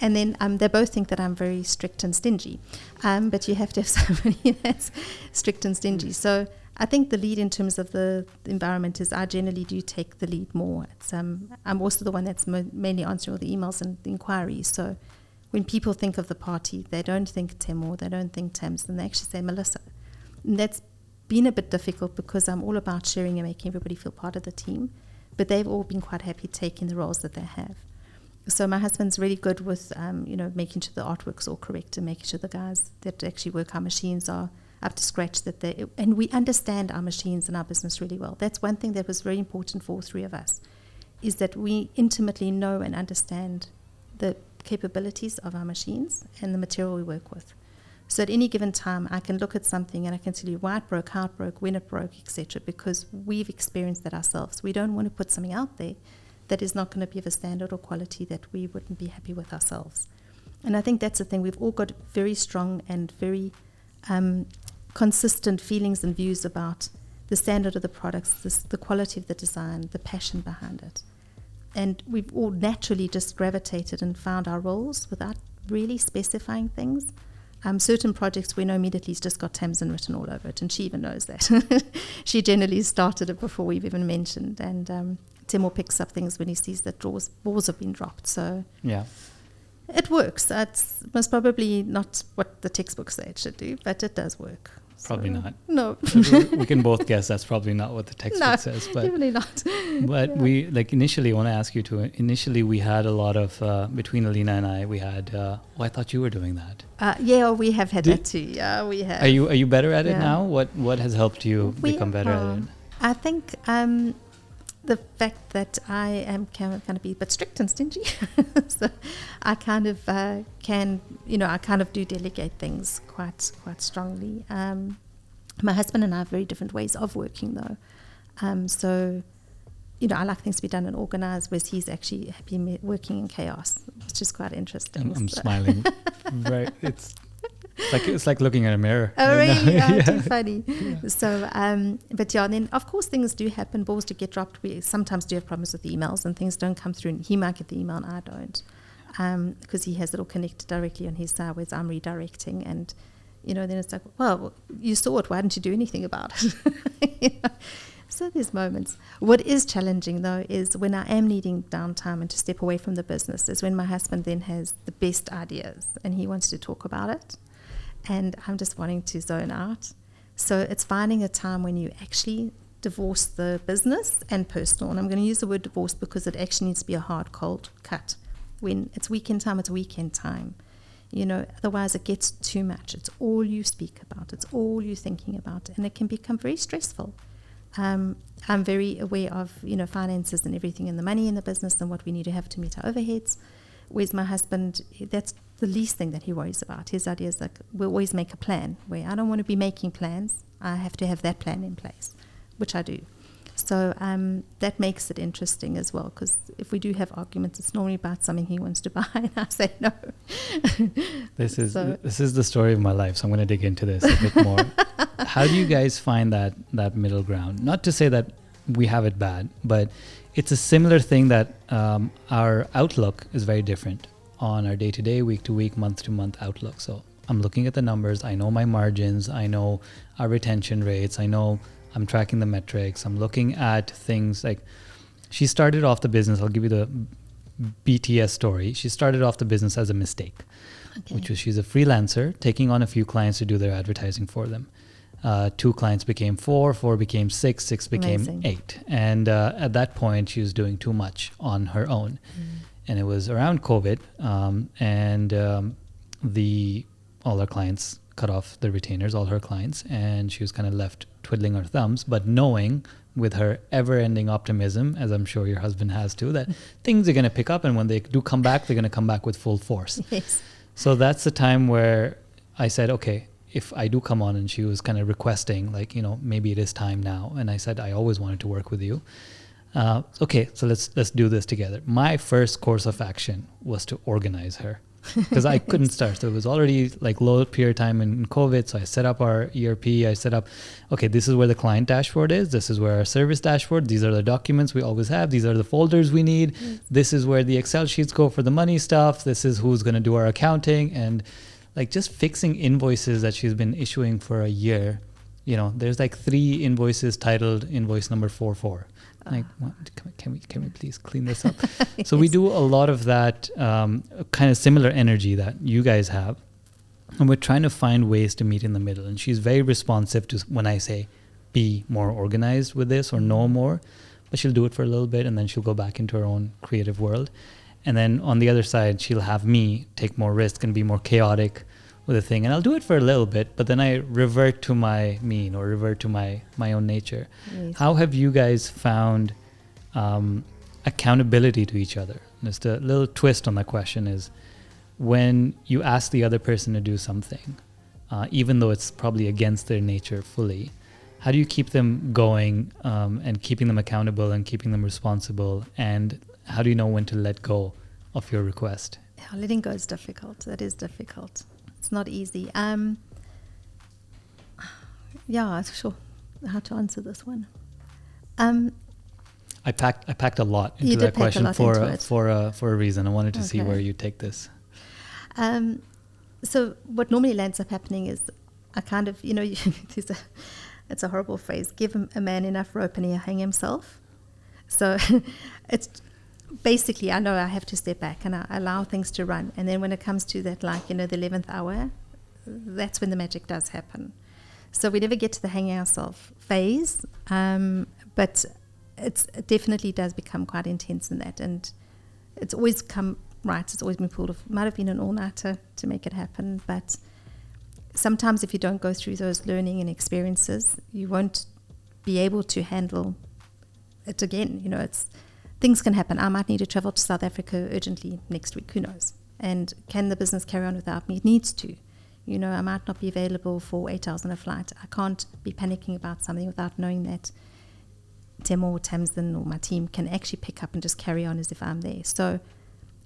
And then they both think that I'm very strict and stingy, but you have to have somebody that's strict and stingy. So I think the lead in terms of the environment is I generally do take the lead more. I'm also the one that's mainly answering all the emails and the inquiries. So when people think of the party, they don't think Tim or they don't think Tams, and they actually say Melissa. And that's been a bit difficult because I'm all about sharing and making everybody feel part of the team, but they've all been quite happy taking the roles that they have. So my husband's really good with making sure the artwork's all correct and making sure the guys that actually work our machines are up to scratch, and we understand our machines and our business really well. That's one thing that was very important for all 3 of us, is that we intimately know and understand the capabilities of our machines and the material we work with. So at any given time, I can look at something and I can tell you why it broke, how it broke, when it broke, etc., because we've experienced that ourselves. We don't want to put something out there that is not going to be of a standard or quality that we wouldn't be happy with ourselves. And I think that's the thing. We've all got very strong and very consistent feelings and views about the standard of the products, the quality of the design, the passion behind it. And we've all naturally just gravitated and found our roles without really specifying things. Certain projects we know immediately has just got Tamsin written all over it, and she even knows that. She generally started it before we've even mentioned, and Tim will picks up things when he sees that balls have been dropped. So yeah, it works. It's most probably not what the textbooks say it should do, but it does work. Probably not. No. We can both guess that's probably not what the textbook says. But definitely not. But we, initially, I want to ask you to, initially we had a lot of, between Alina and I, we had, I thought you were doing that. We have had that too. Yeah, we have. Are you better at it now? What has helped you become better at it? I think the fact that I am kind of be a bit strict and stingy. So I kind of I kind of do delegate things quite strongly. My husband and I have very different ways of working though. So, I like things to be done and organized, whereas he's actually happy working in chaos, which is quite interesting. I'm smiling. Right. It's like looking at a mirror. Oh, really? Yeah. Too funny. Yeah. So, but yeah, and then of course things do happen. Balls do get dropped. We sometimes do have problems with emails and things don't come through. And he might get the email and I don't, because he has it all connected directly on his side, whereas I'm redirecting. And, then it's like, well, you saw it. Why didn't you do anything about it? So there's moments. What is challenging, though, is when I am needing downtime and to step away from the business is when my husband then has the best ideas and he wants to talk about it. And I'm just wanting to zone out. So it's finding a time when you actually divorce the business and personal. And I'm going to use the word divorce because it actually needs to be a hard, cold cut. When it's weekend time, it's weekend time. Otherwise it gets too much. It's all you speak about. It's all you're thinking about. And it can become very stressful. I'm very aware of, finances and everything and the money in the business and what we need to have to meet our overheads. Whereas my husband, that's the least thing that he worries about. His idea is like, we'll always make a plan, where I don't want to be making plans. I have to have that plan in place, which I do. So that makes it interesting as well, because if we do have arguments, it's normally about something he wants to buy, and I say no. This is the story of my life, so I'm going to dig into this a bit more. How do you guys find that middle ground? Not to say that we have it bad, but it's a similar thing that our outlook is very different on our day-to-day, week-to-week, month-to-month outlook. So I'm looking at the numbers. I know my margins. I know our retention rates. I know I'm tracking the metrics. I'm looking at things like she started off the business. I'll give you the BTS story. She started off the business as a mistake, which was she's a freelancer taking on a few clients to do their advertising for them. 2 clients became 4 became 6 became Amazing. 8. And at that point, she was doing too much on her own. And it was around COVID, all our clients cut off the retainers, all her clients, and she was kind of left twiddling her thumbs, but knowing with her ever-ending optimism, as I'm sure your husband has too, that things are going to pick up, and when they do come back, they're going to come back with full force. Yes. So that's the time where I said, okay, if I do come on, and she was kind of requesting, like, maybe it is time now. And I said, I always wanted to work with you. Okay, so let's do this together. My first course of action was to organize her, because I couldn't start. So it was already like low period of time in COVID. So I set up our ERP. I set up, okay, this is where the client dashboard is. This is where our service dashboard. These are the documents we always have. These are the folders we need. Yes. This is where the Excel sheets go for the money stuff. This is who's going to do our accounting. And like just fixing invoices that she's been issuing for a year. There's like 3 invoices titled invoice number 44. Like, can we please clean this up? Yes. So we do a lot of that kind of similar energy that you guys have. And we're trying to find ways to meet in the middle. And she's very responsive to when I say, be more organized with this or know more. But she'll do it for a little bit, and then she'll go back into her own creative world. And then on the other side, she'll have me take more risk and be more chaotic with a thing. And I'll do it for a little bit, but then I revert to my mean or revert to my own nature. Yes. How have you guys found accountability to each other? Just a little twist on the question is, when you ask the other person to do something, even though it's probably against their nature fully, how do you keep them going and keeping them accountable and keeping them responsible? And how do you know when to let go of your request? Yeah, letting go is difficult. That is difficult. It's not easy. Yeah, sure. How to answer this one? I packed a lot into that question for a reason. I wanted to see where you take this. So what normally ends up happening is I kind of, it's a horrible phrase, give a man enough rope and he'll hang himself. So it's basically, I know I have to step back and I allow things to run. And then when it comes to that, the 11th hour, that's when the magic does happen. So we never get to the hanging ourselves phase, but it definitely does become quite intense in that. And it's always come right. It's always been pulled off. Might have been an all-nighter to make it happen. But sometimes if you don't go through those learning and experiences, you won't be able to handle it again. Things can happen. I might need to travel to South Africa urgently next week. Who knows? And can the business carry on without me? It needs to. I might not be available for 8 hours on a flight. I can't be panicking about something without knowing that Temo or Tamsin or my team can actually pick up and just carry on as if I'm there. So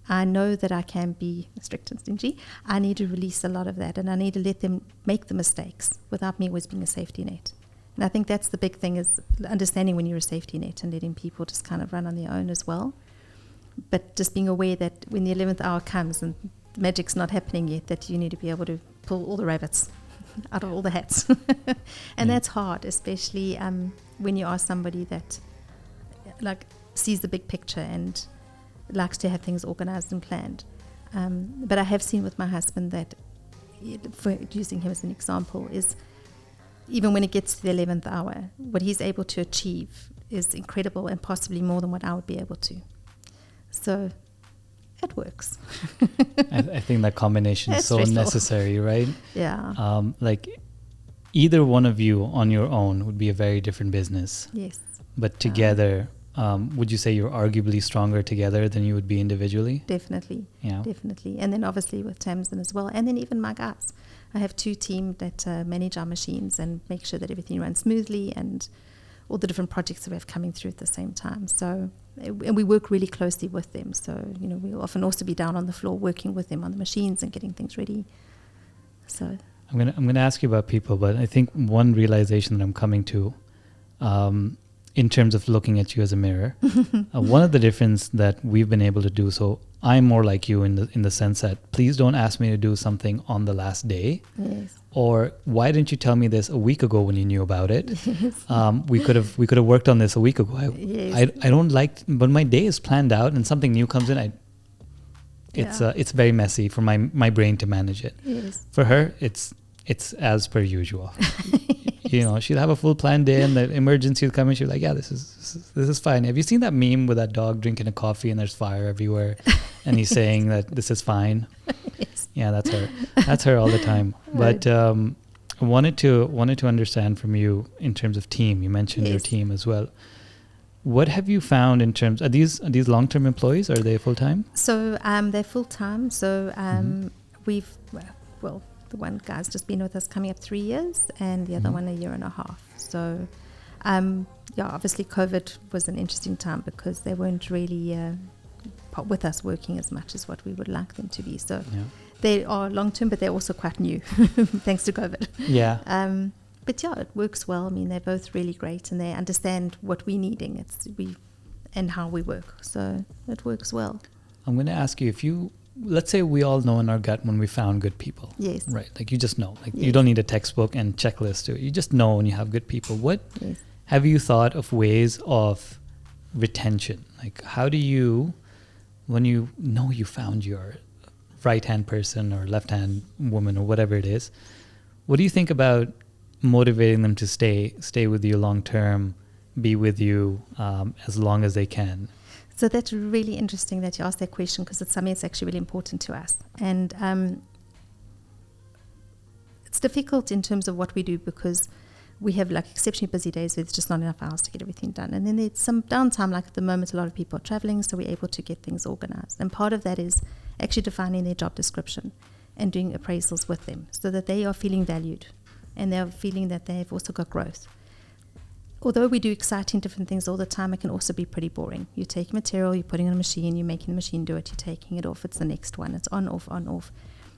I know that I can be strict and stingy. I need to release a lot of that, and I need to let them make the mistakes without me always being a safety net. And I think that's the big thing, is understanding when you're a safety net and letting people just kind of run on their own as well. But just being aware that when the 11th hour comes and the magic's not happening yet, that you need to be able to pull all the rabbits out of all the hats. And that's hard, especially when you are somebody that sees the big picture and likes to have things organized and planned. But I have seen with my husband that, for using him as an example, is even when it gets to the 11th hour, what he's able to achieve is incredible and possibly more than what I would be able to. So it works. I think that combination is so necessary, right? Yeah. either one of you on your own would be a very different business. Yes. But together, would you say you're arguably stronger together than you would be individually? Definitely. Yeah. Definitely. And then obviously with Tamsin as well. And then even my guys. I have 2 teams that manage our machines and make sure that everything runs smoothly, and all the different projects that we have coming through at the same time. So, and we work really closely with them. So, we'll often also be down on the floor working with them on the machines and getting things ready. So I'm gonna ask you about people, but I think one realization that I'm coming to, in terms of looking at you as a mirror, one of the difference that we've been able to do. So I'm more like you in the sense that please don't ask me to do something on the last day. Yes. Or why didn't you tell me this a week ago when you knew about it? Yes. We could have worked on this a week ago. Yes. I don't like, but my day is planned out and something new comes in. It's very messy for my brain to manage it. Yes. For her, it's as per usual. She'd have a full planned day and the emergency would come and she'd be like, yeah, this is fine. Have you seen that meme with that dog drinking a coffee and there's fire everywhere and he's saying that this is fine? Yes. Yeah, that's her. That's her all the time. But I wanted to understand from you in terms of team. You mentioned your team as well. What have you found in terms, are these long-term employees? Are they full-time? So they're full-time. So the one guy's just been with us coming up 3 years, and the other one 1.5 years. So, obviously COVID was an interesting time because they weren't really with us working as much as what we would like them to be. So they are long-term, but they're also quite new, thanks to COVID. Yeah. But it works well. I mean, they're both really great, and they understand what we're needing. And how we work. So it works well. I'm going to ask you, let's say we all know in our gut when we found good people. Yes. Right. Like you just know. Like you don't need a textbook and checklist to it. You just know when you have good people. What have you thought of ways of retention? Like how do you, when you know you found your right-hand person or left-hand woman or whatever it is, what do you think about motivating them to stay with you long-term, be with you as long as they can? So that's really interesting that you asked that question, because it's something that's actually really important to us. And it's difficult in terms of what we do because we have like exceptionally busy days where there's just not enough hours to get everything done. And then there's some downtime, like at the moment a lot of people are traveling, so we're able to get things organized. And part of that is actually defining their job description and doing appraisals with them so that they are feeling valued and they're feeling that they've also got growth. Although we do exciting different things all the time, it can also be pretty boring. You take material, you're putting it on a machine, you're making the machine do it, you're taking it off, it's the next one, it's on, off, on, off.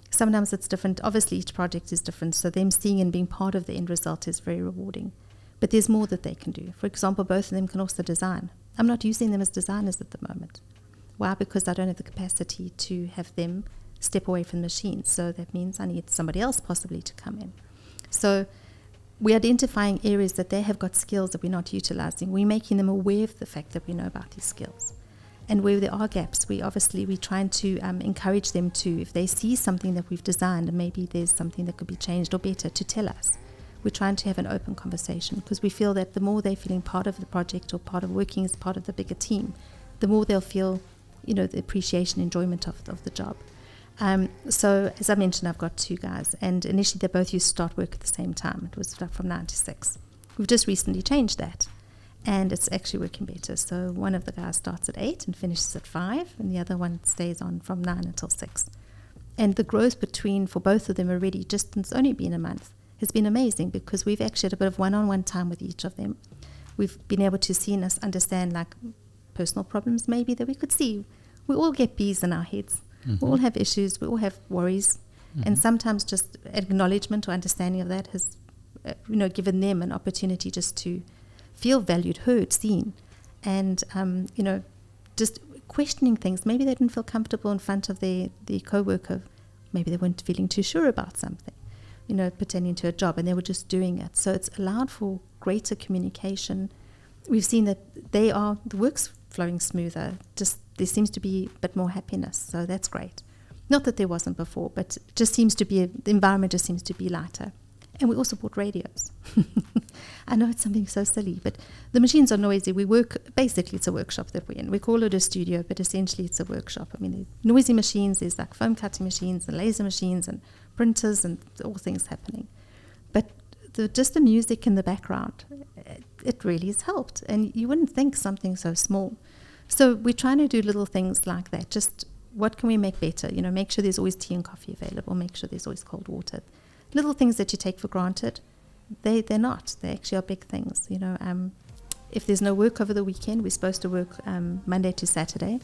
Sometimes it's different. Obviously, each project is different, so them seeing and being part of the end result is very rewarding. But there's more that they can do. For example, both of them can also design. I'm not using them as designers at the moment. Why? Because I don't have the capacity to have them step away from the machine. So that means I need somebody else possibly to come in. So we're identifying areas that they have got skills that we're not utilizing. We're making them aware of the fact that we know about these skills. And where there are gaps, we're trying to encourage them to, if they see something that we've designed and maybe there's something that could be changed or better, to tell us. We're trying to have an open conversation because we feel that the more they're feeling part of the project or part of working as part of the bigger team, the more they'll feel, the appreciation, enjoyment of the job. So as I mentioned, I've got 2 guys, and initially they both used to start work at the same time. It was from 9 to 6. We've just recently changed that, and it's actually working better. So one of the guys starts at 8 and finishes at 5, and the other one stays on from 9 until 6. And the growth for both of them already, just it's only been a month, has been amazing because we've actually had a bit of one-on-one time with each of them. We've been able to see and understand like personal problems maybe that we could see. We all get bees in our heads. Mm-hmm. We all have issues. We all have worries. Mm-hmm. And sometimes just acknowledgement or understanding of that has, given them an opportunity just to feel valued, heard, seen. And, just questioning things. Maybe they didn't feel comfortable in front of their co-worker. Maybe they weren't feeling too sure about something, pertaining to a job, and they were just doing it. So it's allowed for greater communication. We've seen that the work's flowing smoother. Just there seems to be a bit more happiness, so that's great. Not that there wasn't before, but it just seems to be the environment just seems to be lighter. And we also bought radios. I know it's something so silly, but the machines are noisy. We work, basically it's a workshop that we're in. We call it a studio, but essentially it's a workshop. I mean, noisy machines, there's like foam cutting machines and laser machines and printers and all things happening. But just the music in the background, it really has helped. And you wouldn't think something so small. So we're trying to do little things like that. Just what can we make better? Make sure there's always tea and coffee available. Make sure there's always cold water. Little things that you take for granted, they're not. They actually are big things. If there's no work over the weekend, we're supposed to work Monday to Saturday.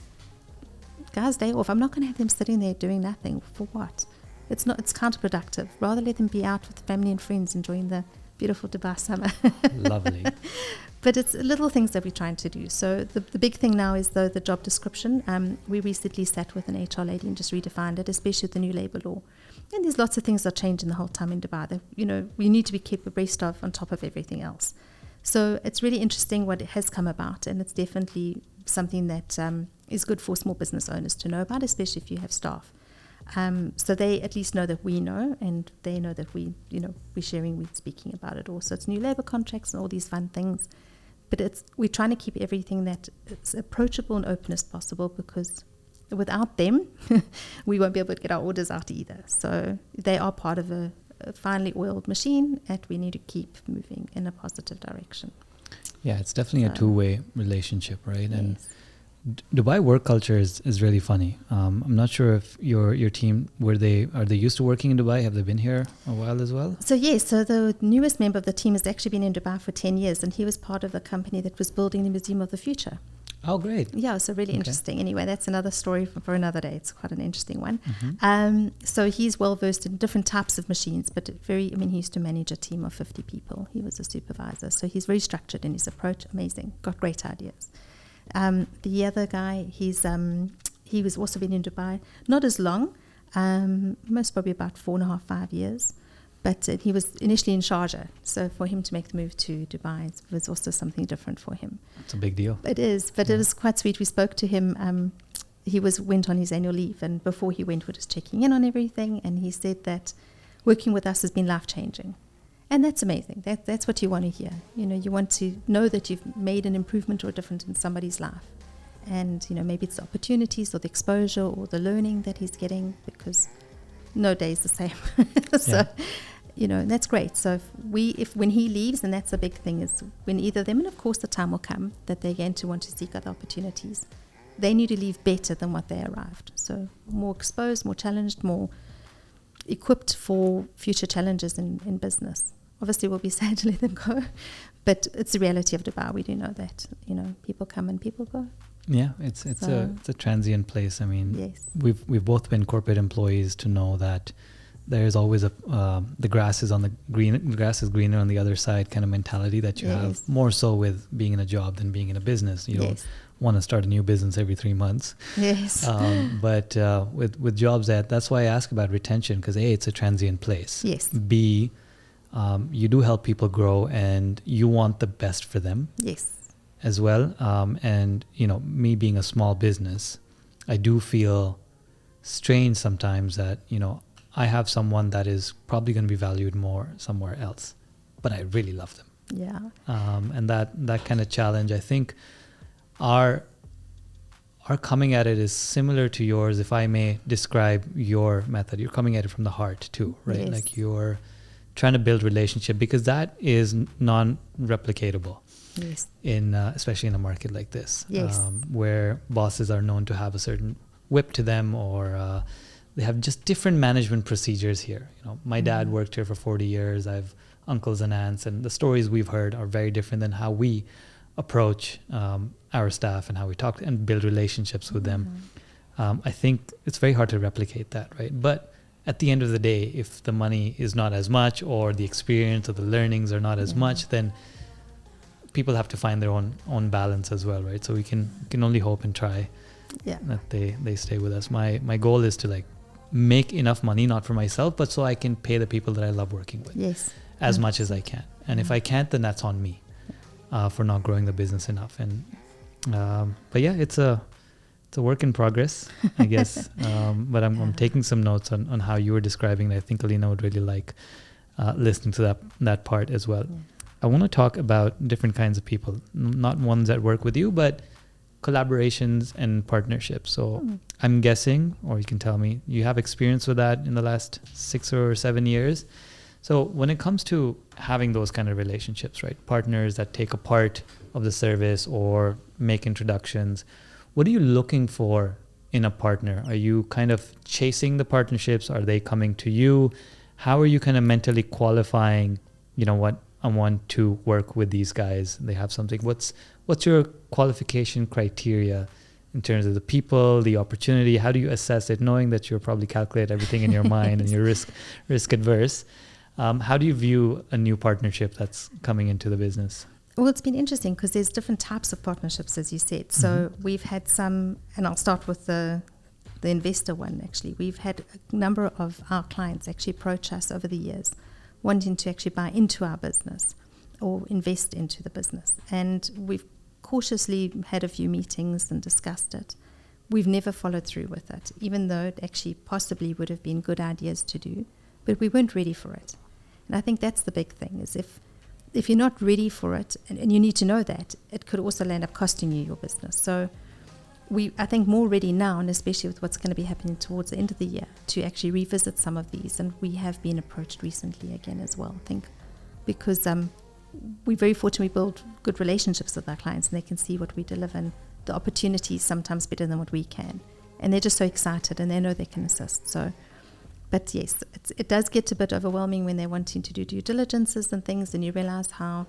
Guys, day off. I'm not going to have them sitting there doing nothing. For what? It's counterproductive. Rather let them be out with family and friends enjoying the beautiful Dubai summer. Lovely. But it's little things that we're trying to do. So the big thing now is, though, the job description. We recently sat with an HR lady and just redefined it, especially with the new labour law. And there's lots of things that are changing the whole time in Dubai that, we need to be kept abreast of on top of everything else. So it's really interesting what has come about, and it's definitely something that is good for small business owners to know about, especially if you have staff. So they at least know that we know, and they know that we're sharing, we're speaking about it also. It's new labour contracts and all these fun things. But we're trying to keep everything that it's approachable and open as possible, because without them, we won't be able to get our orders out either. So they are part of a finely oiled machine that we need to keep moving in a positive direction. Yeah, it's definitely a two-way relationship, right? Yes. And Dubai work culture is really funny. I'm not sure if your team, are they used to working in Dubai? Have they been here a while as well? So yes, so the newest member of the team has actually been in Dubai for 10 years, and he was part of the company that was building the Museum of the Future. Oh, great. Yeah, so really interesting. Anyway, that's another story for another day. It's quite an interesting one. Mm-hmm. So he's well versed in different types of machines, but he used to manage a team of 50 people. He was a supervisor. So he's very structured in his approach. Amazing. Got great ideas. The other guy, he was also been in Dubai, not as long, most probably about 4.5, 5 years. But he was initially in Sharjah, so for him to make the move to Dubai was also something different for him. It's a big deal. It is, but It was quite sweet. We spoke to him. He went on his annual leave, and before he went, we're just checking in on everything. And he said that working with us has been life-changing. And that's amazing. That's what you want to hear. You want to know that you've made an improvement or a difference in somebody's life. And, maybe it's the opportunities or the exposure or the learning that he's getting, because no day is the same. So, and that's great. So if when he leaves, and that's a big thing, is when either them, and of course the time will come that they're going to want to seek other opportunities, they need to leave better than what they arrived. So more exposed, more challenged, more equipped for future challenges in business. Obviously, we'll be sad to let them go, but it's the reality of Dubai. We do know that, people come and people go. Yeah, it's a transient place. I mean, yes. we've both been corporate employees to know that there's always the grass is greener on the other side kind of mentality that you have, more so with being in a job than being in a business. You don't want to start a new business every 3 months. Yes. But with jobs, that's why I ask about retention, because A, it's a transient place. Yes. B, you do help people grow, and you want the best for them. Yes. As well. And, me being a small business, I do feel strange sometimes that, I have someone that is probably going to be valued more somewhere else, but I really love them. Yeah. And that kind of challenge, I think our coming at it is similar to yours. If I may describe your method, you're coming at it from the heart too, right? Yes. Like you're trying to build relationship, because that is non-replicatable. Yes. Especially in a market like this, yes. Where bosses are known to have a certain whip to them, or they have just different management procedures here. My dad worked here for 40 years. I have uncles and aunts, and the stories we've heard are very different than how we approach our staff and how we talk and build relationships with them. I think it's very hard to replicate that, right? But at the end of the day, if the money is not as much, or the experience or the learnings are not as much, then people have to find their own balance as well, right? So we can only hope and try that they stay with us. My goal is to make enough money, not for myself, but so I can pay the people that I love working with as much as I can. And if I can't, then that's on me for not growing the business enough. And but yeah, it's a work in progress, I guess. But I'm taking some notes on how you were describing it. I think Alina would really like listening to that part as well. I want to talk about different kinds of people, not ones that work with you, but collaborations and partnerships. So I'm guessing, or you can tell me, you have experience with that in the last 6 or 7 years. So when it comes to having those kind of relationships, right? Partners that take a part of the service or make introductions, what are you looking for in a partner? Are you kind of chasing the partnerships? Are they coming to you? How are you kind of mentally qualifying, you know what, I want to work with these guys. They have something. What's your qualification criteria in terms of the people, the opportunity? How do you assess it, knowing that you'll probably calculate everything in your mind and you're risk adverse? How do you view a new partnership that's coming into the business? Well, it's been interesting because there's different types of partnerships, as you said. So we've had some, and I'll start with the investor one, actually. We've had a number of our clients actually approach us over the years wanting to actually buy into our business or invest into the business. And we've cautiously had a few meetings and discussed it. We've never followed through with it, even though it actually possibly would have been good ideas to do, but we weren't ready for it. And I think that's the big thing, is if you're not ready for it, and you need to know that, it could also end up costing you your business. So I think more ready now, and especially with what's going to be happening towards the end of the year, to actually revisit some of these. And we have been approached recently again as well, I think, because we're very fortunate we build good relationships with our clients and they can see what we deliver and the opportunities sometimes better than what we can. And they're just so excited and they know they can assist. So, but yes, it does get a bit overwhelming when they're wanting to do due diligences and things, and you realize how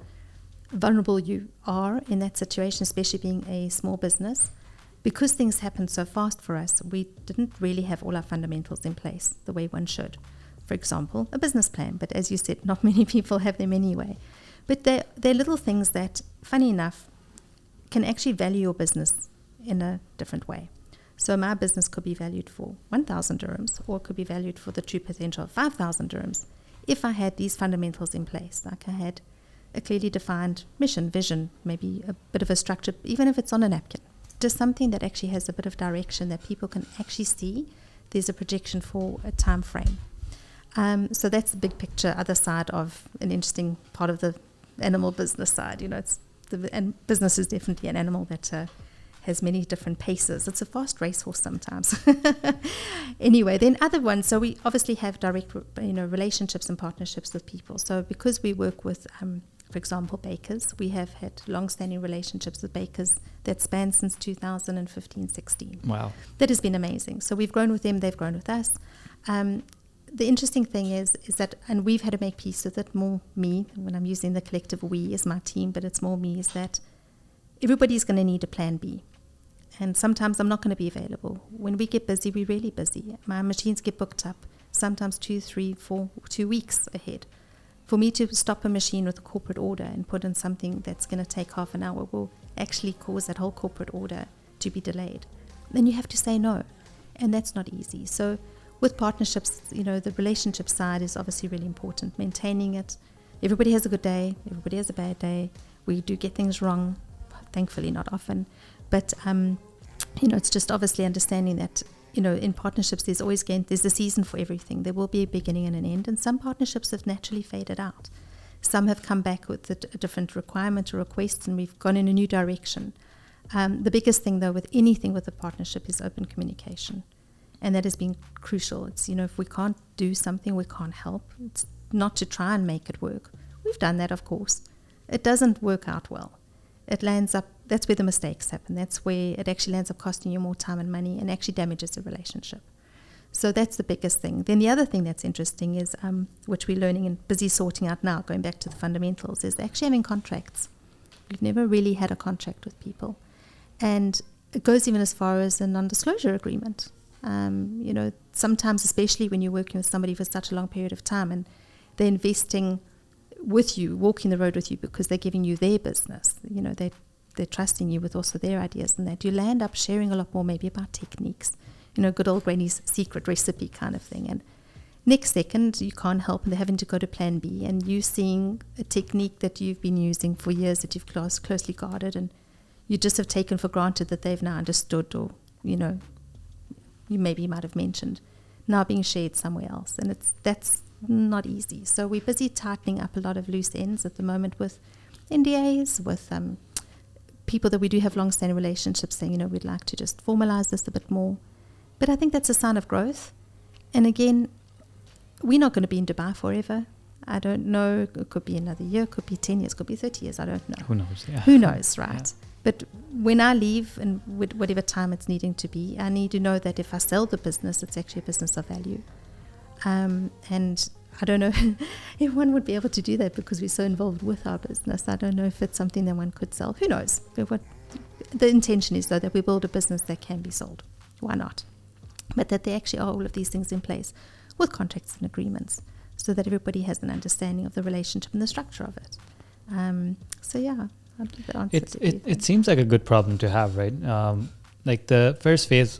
vulnerable you are in that situation, especially being a small business. Because things happen so fast for us, we didn't really have all our fundamentals in place the way one should. For example, a business plan, but as you said, not many people have them anyway. But they're little things that, funny enough, can actually value your business in a different way. So my business could be valued for 1,000 dirhams, or it could be valued for the true potential of 5,000 dirhams if I had these fundamentals in place. Like I had a clearly defined mission, vision, maybe a bit of a structure, even if it's on a napkin. Just something that actually has a bit of direction that people can actually see. There's a projection for a time frame. So that's the big picture, other side of an interesting part of the animal business side. You know, and business is definitely an animal that has many different paces. It's a fast racehorse sometimes. Anyway, then other ones. So we obviously have direct, relationships and partnerships with people. So because we work with, for example, bakers, we have had long-standing relationships with bakers that span since 2015-16. Wow. That has been amazing. So we've grown with them, they've grown with us. The interesting thing is that, and we've had to make peace with it, more me, when I'm using the collective we as my team, but it's more me, is that everybody's going to need a plan B. And sometimes I'm not going to be available. When we get busy, we're really busy. My machines get booked up, sometimes 2, 3, 4, 2 weeks ahead. For me to stop a machine with a corporate order and put in something that's going to take half an hour will actually cause that whole corporate order to be delayed. Then you have to say no, and that's not easy. So with partnerships, the relationship side is obviously really important, maintaining it. Everybody has a good day, everybody has a bad day. We do get things wrong, thankfully not often, but it's just obviously understanding that in partnerships there's a season for everything. There will be a beginning and an end, and some partnerships have naturally faded out. Some have come back with a different requirement or request, and we've gone in a new direction. The biggest thing though with anything with a partnership is open communication, and that has been crucial. It's if we can't do something, we can't help. It's not to try and make it work. We've done that, of course. It doesn't work out well. It lands up, that's where the mistakes happen. That's where it actually lands up costing you more time and money and actually damages the relationship. So that's the biggest thing. Then the other thing that's interesting is, which we're learning and busy sorting out now, going back to the fundamentals, is actually having contracts. We've never really had a contract with people. And it goes even as far as a non-disclosure agreement. Sometimes, especially when you're working with somebody for such a long period of time and they're investing with you, walking the road with you because they're giving you their business, they're trusting you with also their ideas, and that you land up sharing a lot more maybe about techniques, good old granny's secret recipe kind of thing. And next second you can't help and they're having to go to plan B, and you seeing a technique that you've been using for years that you've closely guarded, and you just have taken for granted that they've now understood, or you maybe might have mentioned, now being shared somewhere else. And that's not easy. So we're busy tightening up a lot of loose ends at the moment with NDAs, with people that we do have long-standing relationships saying, we'd like to just formalize this a bit more. But I think that's a sign of growth. And again, we're not going to be in Dubai forever. I don't know. It could be another year, could be 10 years, could be 30 years. I don't know. Who knows? Yeah. Who knows, right? Yeah. But when I leave, and with whatever time it's needing to be, I need to know that if I sell the business, it's actually a business of value. And I don't know if one would be able to do that because we're so involved with our business. I don't know if it's something that one could sell. Who knows? But what the intention is, though, that we build a business that can be sold. Why not? But that there actually are all of these things in place with contracts and agreements so that everybody has an understanding of the relationship and the structure of it. So, yeah, I think that answers it seems like a good problem to have, right? Like the first phase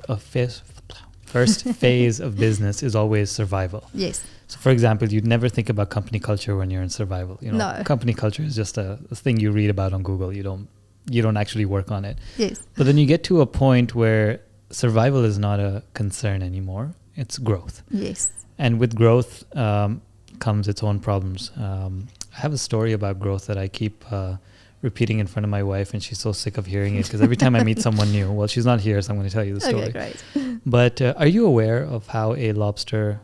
of business is always survival. Yes. So, for example, you'd never think about company culture when you're in survival. You know, No. Company culture is just a thing you read about on Google. You don't actually work on it. Yes. But then you get to a point where survival is not a concern anymore. It's growth. Yes. And with growth comes its own problems. I have a story about growth that I keep repeating in front of my wife, and she's so sick of hearing it because every time I meet someone new, well, she's not here, so I'm going to tell you the story. Okay, great. But are you aware of how a lobster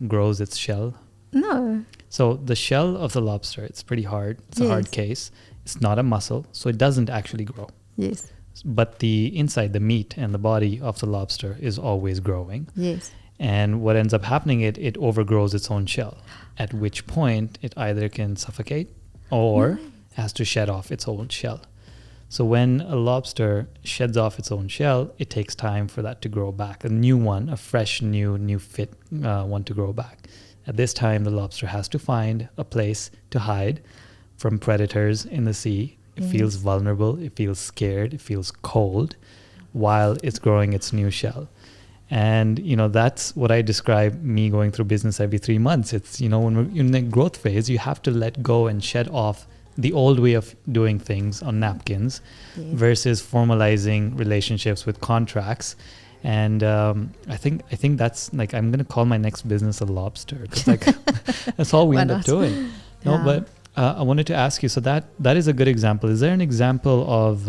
grows its shell? No. So the shell of the lobster, it's pretty hard. It's a hard case. It's not a muscle, so it doesn't actually grow. Yes. But the inside, the meat and the body of the lobster is always growing. Yes. And what ends up happening, it overgrows its own shell, at which point it either can suffocate or has to shed off its own shell. So when a lobster sheds off its own shell, it takes time for that to grow back. A new one, a fresh, new fit one to grow back. At this time, the lobster has to find a place to hide from predators in the sea. It feels vulnerable, it feels scared, it feels cold while it's growing its new shell. And, that's what I describe me going through business every 3 months. It's, when we're in the growth phase, you have to let go and shed off the old way of doing things on napkins versus formalizing relationships with contracts. And I think that's like, I'm going to call my next business a lobster because like that's all we end up doing. No, but I wanted to ask you, so that is a good example. Is there an example of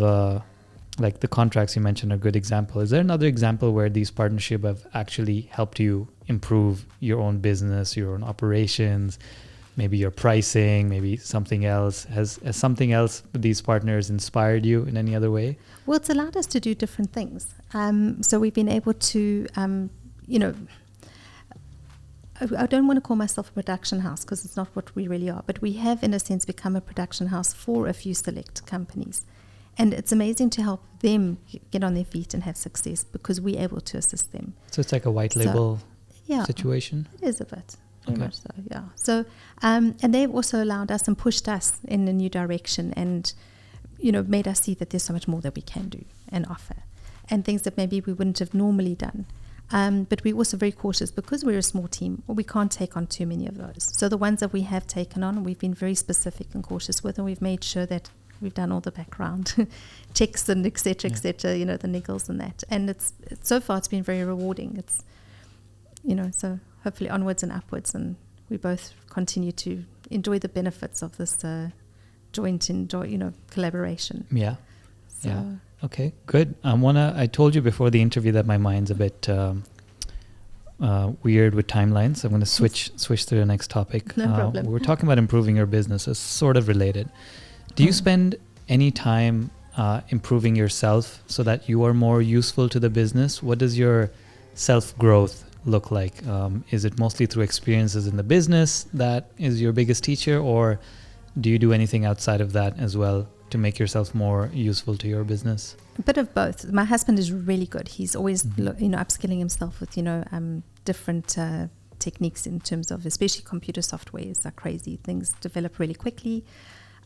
like the contracts you mentioned are a good example? Is there another example where these partnerships have actually helped you improve your own business, your own operations, maybe your pricing, maybe something else? Has something else with these partners inspired you in any other way? Well, it's allowed us to do different things. So we've been able to, I don't want to call myself a production house because it's not what we really are, but we have, in a sense, become a production house for a few select companies. And it's amazing to help them get on their feet and have success because we're able to assist them. So it's like a white label situation? It is a bit. Very Okay. much so, yeah. So, and they've also allowed us and pushed us in a new direction and, made us see that there's so much more that we can do and offer and things that maybe we wouldn't have normally done. But we're also very cautious because we're a small team. We can't take on too many of those. So the ones that we have taken on, we've been very specific and cautious with, and we've made sure that we've done all the background checks and et cetera, the niggles and that. And it's so far it's been very rewarding. It's, so hopefully onwards and upwards, and we both continue to enjoy the benefits of this joint collaboration. Yeah. So. Yeah. Okay, good. I told you before the interview that my mind's a bit weird with timelines. I'm going to switch to the next topic. No problem. We're talking about improving your business. It's sort of related. Do you spend any time improving yourself so that you are more useful to the business? What does your self-growth look like? Is it mostly through experiences in the business that is your biggest teacher, or do you do anything outside of that as well to make yourself more useful to your business? A bit of both. My husband is really good. He's always, upskilling himself with, different techniques in terms of, especially computer software is crazy. Things develop really quickly.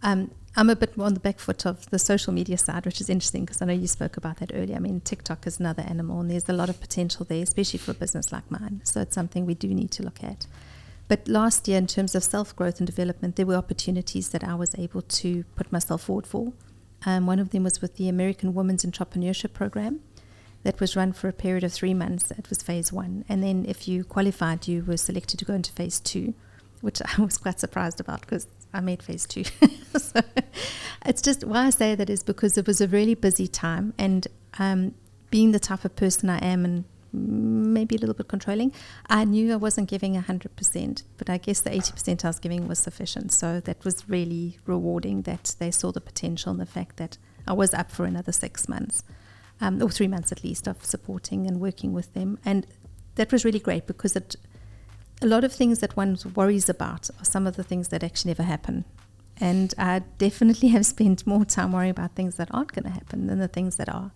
I'm a bit more on the back foot of the social media side, which is interesting because I know you spoke about that earlier. I mean, TikTok is another animal, and there's a lot of potential there, especially for a business like mine. So it's something we do need to look at. But last year, in terms of self-growth and development, there were opportunities that I was able to put myself forward for. One of them was with the American Women's Entrepreneurship Program that was run for a period of 3 months. It was phase 1. And then if you qualified, you were selected to go into phase 2, which I was quite surprised about because I made phase 2. So it's just why I say that is because it was a really busy time. And being the type of person I am and maybe a little bit controlling. I knew I wasn't giving 100%, but I guess the 80% I was giving was sufficient. So that was really rewarding, that they saw the potential and the fact that I was up for another 6 months, or 3 months at least, of supporting and working with them. And that was really great, because a lot of things that one worries about are some of the things that actually never happen. And I definitely have spent more time worrying about things that aren't going to happen than the things that are.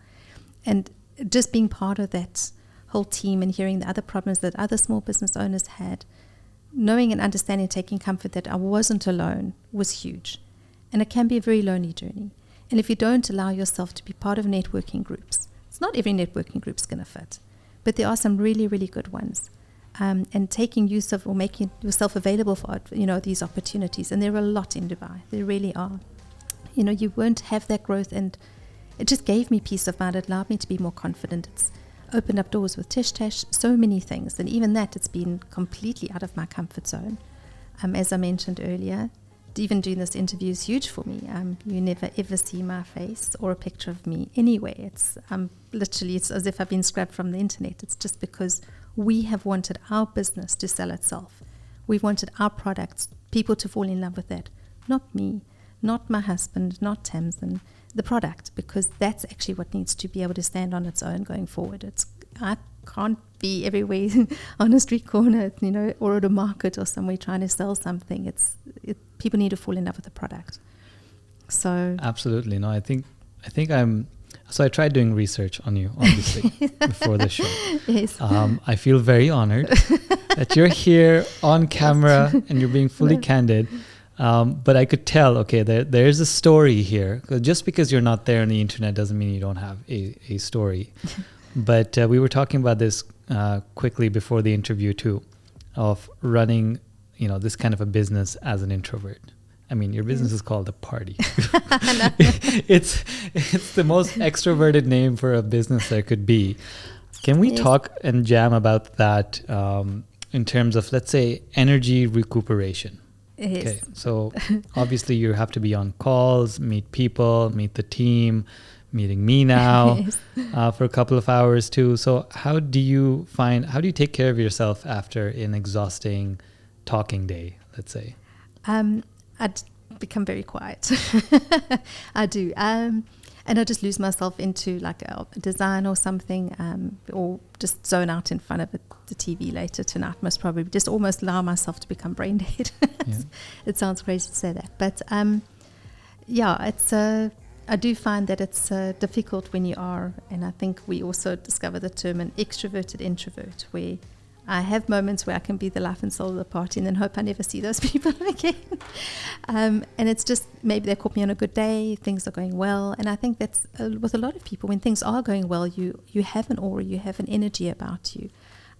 And just being part of that whole team and hearing the other problems that other small business owners had, knowing and understanding, taking comfort that I wasn't alone, was huge. And it can be a very lonely journey. And if you don't allow yourself to be part of networking groups, it's not every networking group is going to fit, but there are some really, really good ones. And taking use of, or making yourself available for, these opportunities. And there are a lot in Dubai. There really are. You won't have that growth, and it just gave me peace of mind. It allowed me to be more confident. It's opened up doors with Tish Tash, so many things. And even that, it's been completely out of my comfort zone. As I mentioned earlier, even doing this interview is huge for me. You never ever see my face or a picture of me anyway. It's literally, it's as if I've been scrapped from the internet. It's just because we have wanted our business to sell itself. We've wanted our products, people to fall in love with that. Not me, not my husband, not Tamsin, the product, because that's actually what needs to be able to stand on its own going forward. I can't be everywhere on a street corner, or at a market or somewhere trying to sell something. People need to fall in love with the product. So absolutely. No, I think so I tried doing research on you, obviously, before the show. Yes. I feel very honored that you're here on camera and you're being fully candid. But I could tell, okay, there's a story here. Just because you're not there on the internet doesn't mean you don't have a story. But we were talking about this quickly before the interview too, of running, this kind of a business as an introvert. I mean, your business is called The Party. It's the most extroverted name for a business there could be. Can we talk and jam about that in terms of, let's say, energy recuperation? Yes. Okay, so obviously you have to be on calls, meet people, meet the team, meeting me now for a couple of hours too. So how do you take care of yourself after an exhausting talking day, let's say? I'd become very quiet. I do. And I just lose myself into like a design or something, or just zone out in front of the TV later tonight. Most probably just almost allow myself to become brain dead. It sounds crazy to say that, but I do find that it's difficult when you are, and I think we also discover the term an extroverted introvert, where I have moments where I can be the life and soul of the party and then hope I never see those people again. And it's just, maybe they caught me on a good day, things are going well. And I think that's with a lot of people, when things are going well, you have an aura, you have an energy about you.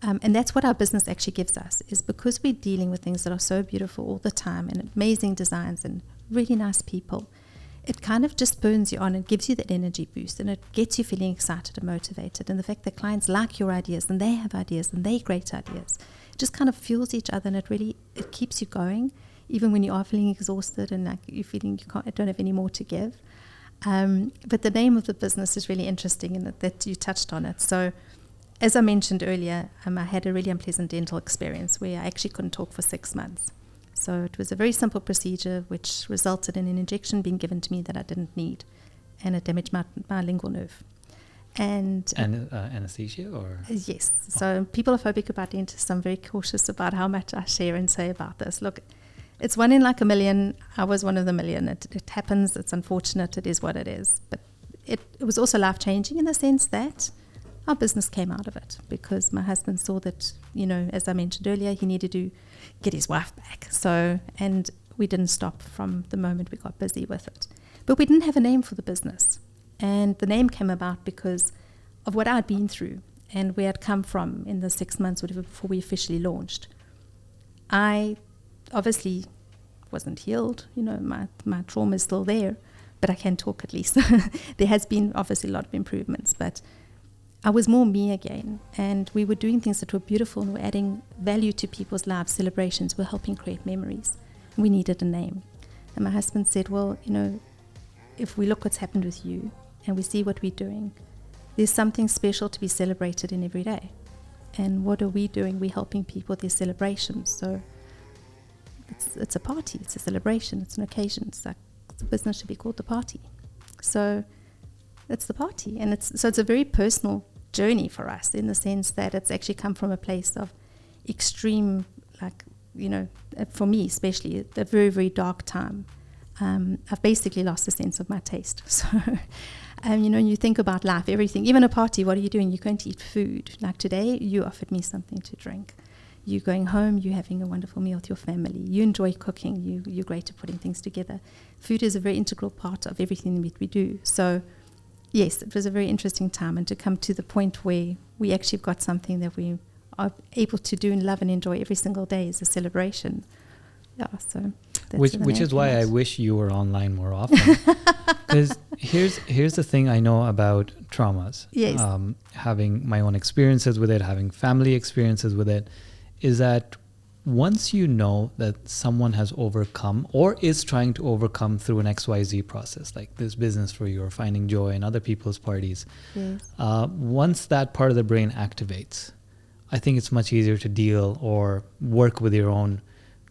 And that's what our business actually gives us, is because we're dealing with things that are so beautiful all the time and amazing designs and really nice people. It kind of just burns you on and gives you that energy boost, and it gets you feeling excited and motivated. And the fact that clients like your ideas and they have ideas and they great ideas, it just kind of fuels each other, and it keeps you going, even when you are feeling exhausted and like you're feeling you don't have any more to give. But the name of the business is really interesting, and that you touched on it. So as I mentioned earlier, I had a really unpleasant dental experience where I actually couldn't talk for 6 months. So it was a very simple procedure which resulted in an injection being given to me that I didn't need, and it damaged my lingual nerve. And anesthesia or? Yes. So people are phobic about dentists. I'm very cautious about how much I share and say about this. Look, it's one in like a million. I was one of the million. It happens. It's unfortunate. It is what it is. But it was also life-changing in the sense that our business came out of it, because my husband saw that, as I mentioned earlier, he needed to get his wife back. So, and we didn't stop from the moment we got busy with it. But we didn't have a name for the business. And the name came about because of what I'd been through and where I'd come from in the 6 months, whatever, before we officially launched. I obviously wasn't healed. My trauma is still there, but I can talk at least. There has been obviously a lot of improvements, but I was more me again, and we were doing things that were beautiful and were adding value to people's lives, celebrations, we're helping create memories. We needed a name. And my husband said, well, if we look what's happened with you and we see what we're doing, there's something special to be celebrated in every day. And what are we doing? We're helping people with their celebrations. So it's a party, it's a celebration, it's an occasion. It's like the business should be called the party. So it's the party, and it's a very personal journey for us, in the sense that it's actually come from a place of extreme, like, for me especially, a very, very dark time. I've basically lost the sense of my taste. So, you think about life, everything, even a party, what are you doing? You're going to eat food. Like today, you offered me something to drink. You're going home, you're having a wonderful meal with your family. You enjoy cooking, you're great at putting things together. Food is a very integral part of everything that we do. So, yes, it was a very interesting time, and to come to the point where we actually got something that we are able to do and love and enjoy every single day is a celebration. Yeah, so that's which is why I wish you were online more often. Because here's the thing I know about traumas. Yes. Having my own experiences with it, having family experiences with it, is that once you know that someone has overcome or is trying to overcome through an XYZ process, like this business for you or finding joy in other people's parties, yes. Once that part of the brain activates, I think it's much easier to deal or work with your own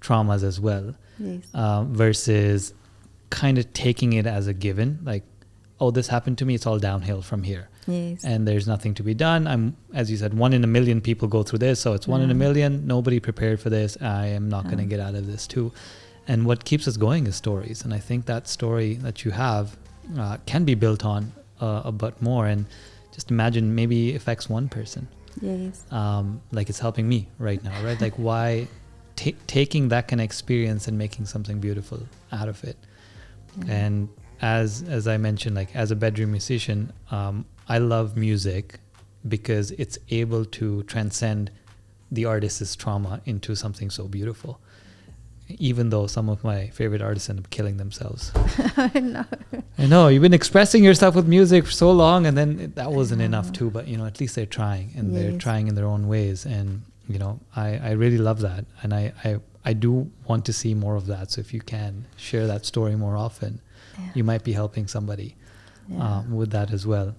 traumas as well. Yes. Versus kind of taking it as a given, like, oh, this happened to me, it's all downhill from here. Yes. And there's nothing to be done. I'm, as you said, 1 in a million people go through this, so it's 1 in a million. Nobody prepared for this. I am not going to get out of this too. And what keeps us going is stories. And I think that story that you have can be built on a bit more. And just imagine maybe it affects one person. Yes. Like it's helping me right now, right? Like why taking that kind of experience and making something beautiful out of it. And as I mentioned, like as a bedroom musician, I love music because it's able to transcend the artist's trauma into something so beautiful. Even though some of my favorite artists end up killing themselves. I know. You've been expressing yourself with music for so long, and then that wasn't enough too. But at least they're trying, and they're trying in their own ways. And I really love that, and I do want to see more of that. So if you can share that story more often, you might be helping somebody with that as well.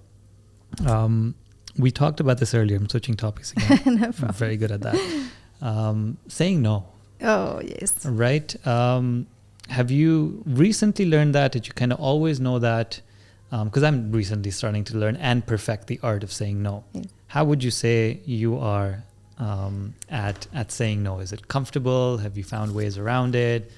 We talked about this earlier. I'm switching topics again. No problem. I'm very good at that. Saying no. Oh, yes. Right. Have you recently learned that? Did you kind of always know that? Because I'm recently starting to learn and perfect the art of saying no. Yes. How would you say you are at saying no? Is it comfortable? Have you found ways around it?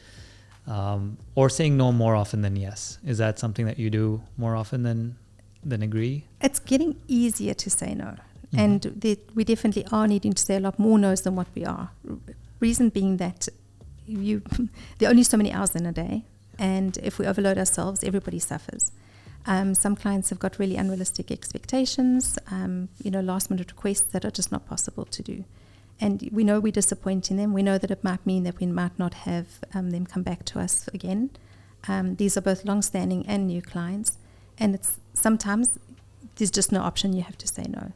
Or saying no more often than yes? Is that something that you do more often than agree? It's getting easier to say no. Mm-hmm. And we definitely are needing to say a lot more no's than what we are. Reason being that there are only so many hours in a day, and if we overload ourselves, everybody suffers. Some clients have got really unrealistic expectations, last minute requests that are just not possible to do. And we know we're disappointing them. We know that it might mean that we might not have them come back to us again. These are both long-standing and new clients, and sometimes there's just no option. You have to say no.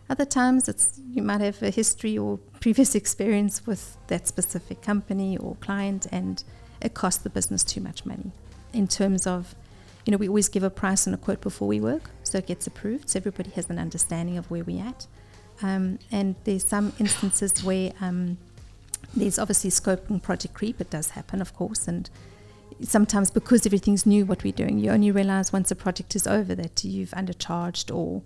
Other times you might have a history or previous experience with that specific company or client, and it costs the business too much money. In terms of, we always give a price and a quote before we work, so it gets approved, so everybody has an understanding of where we're at. And there's some instances where there's obviously scope and project creep. It does happen, of course, and sometimes because everything's new, what we're doing, you only realize once a project is over that you've undercharged, or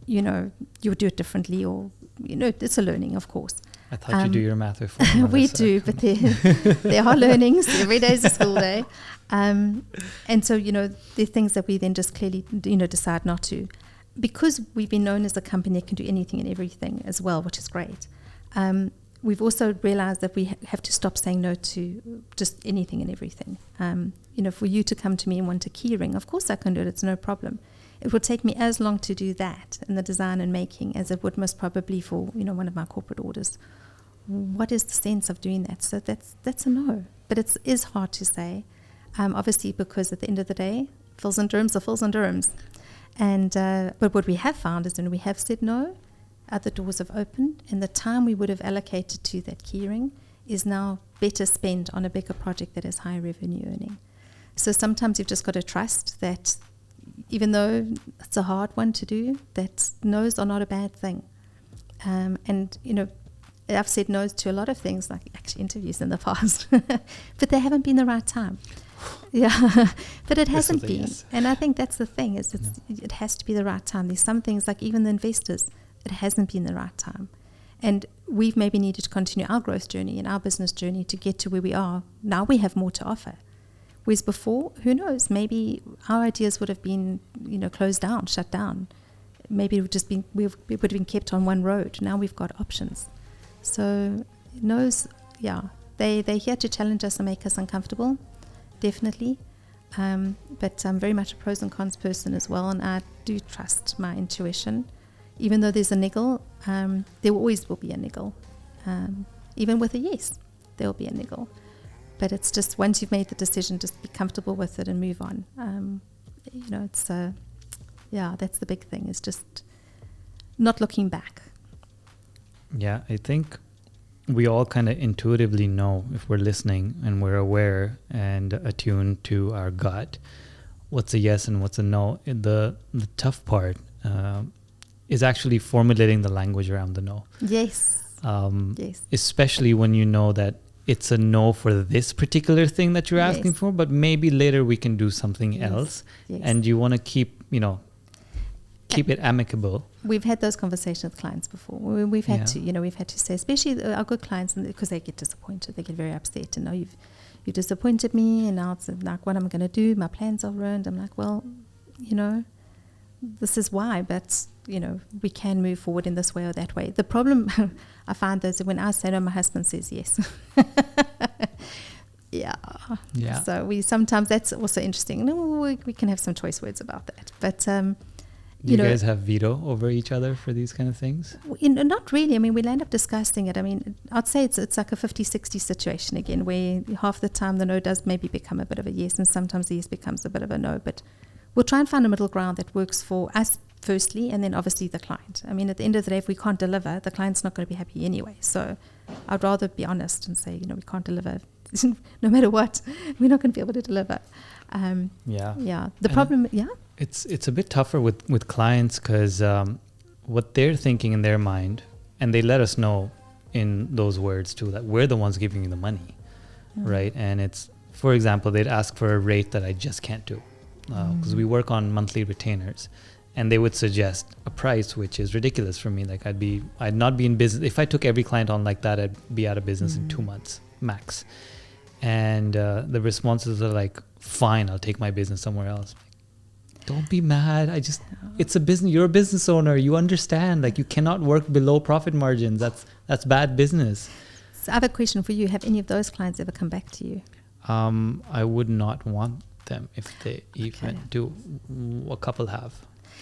you'll do it differently, or it's a learning, of course. I thought you do your math before. We do, but there are learnings. Every day is a school day. And so, there are things that we then just clearly, decide not to. Because we've been known as a company that can do anything and everything as well, which is great. We've also realized that we have to stop saying no to just anything and everything. For you to come to me and want a key ring, of course I can do it. It's no problem. It would take me as long to do that in the design and making as it would most probably for one of my corporate orders. What is the sense of doing that? So that's a no. But it is hard to say, obviously, because at the end of the day, fills and dirhams are fills and dirhams. And but what we have found is when we have said no, other doors have opened, and the time we would have allocated to that keyring is now better spent on a bigger project that is high revenue earning. So sometimes you've just got to trust that, even though it's a hard one to do, that no's are not a bad thing. And, I've said no to a lot of things, like actually interviews in the past, but they haven't been the right time. Yeah, but it hasn't been. Yes. And I think that's the thing, is it has to be the right time. There's some things, like even the investors, it hasn't been the right time. And we've maybe needed to continue our growth journey and our business journey to get to where we are. Now we have more to offer. Whereas before, who knows, maybe our ideas would have been, closed down, shut down. Maybe it would just been, we would have been kept on one road. Now we've got options. So they're here to challenge us and make us uncomfortable, definitely. But I'm very much a pros and cons person as well, and I do trust my intuition. Even though there's a niggle, there always will be a niggle. Even with a yes, there will be a niggle. But it's just, once you've made the decision, just be comfortable with it and move on. It's that's the big thing, is just not looking back. Yeah, I think we all kind of intuitively know, if we're listening and we're aware and attuned to our gut, what's a yes and what's a no. The tough part is actually formulating the language around the no. Yes. Yes. Especially when you know that it's a no for this particular thing that you're asking for, but maybe later we can do something else. Yes. And you want to keep it amicable. We've had those conversations with clients before. We've had to say, especially our good clients, because they get disappointed, they get very upset, and you disappointed me, and now it's like, what am I going to do? My plans are ruined. I'm like, well, this is why, but we can move forward in this way or that way. The problem I find is when I say no, my husband says yes. Yeah. So sometimes that's also interesting. No, we can have some choice words about that, but do you guys have veto over each other for these kind of things? Not really. I mean, we'll end up discussing it. I mean, I'd say it's like a 50-60 situation again, where half the time the no does maybe become a bit of a yes, and sometimes the yes becomes a bit of a no. But we'll try and find a middle ground that works for us firstly, and then obviously the client. I mean, at the end of the day, if we can't deliver, the client's not going to be happy anyway. So I'd rather be honest and say, we can't deliver. No matter what, we're not going to be able to deliver. The problem, It's a bit tougher with clients, because what they're thinking in their mind, and they let us know in those words too, that we're the ones giving you the money, right? And it's, for example, they'd ask for a rate that I just can't do, because we work on monthly retainers, and they would suggest a price which is ridiculous for me. Like I'd not be in business if I took every client on like that. I'd be out of business in 2 months max. And the responses are like, fine, I'll take my business somewhere else. Don't be mad. It's a business. You're a business owner. You understand, like, you cannot work below profit margins. That's bad business. So I have a question for you. Have any of those clients ever come back to you? I would not want them if they even do. A couple have.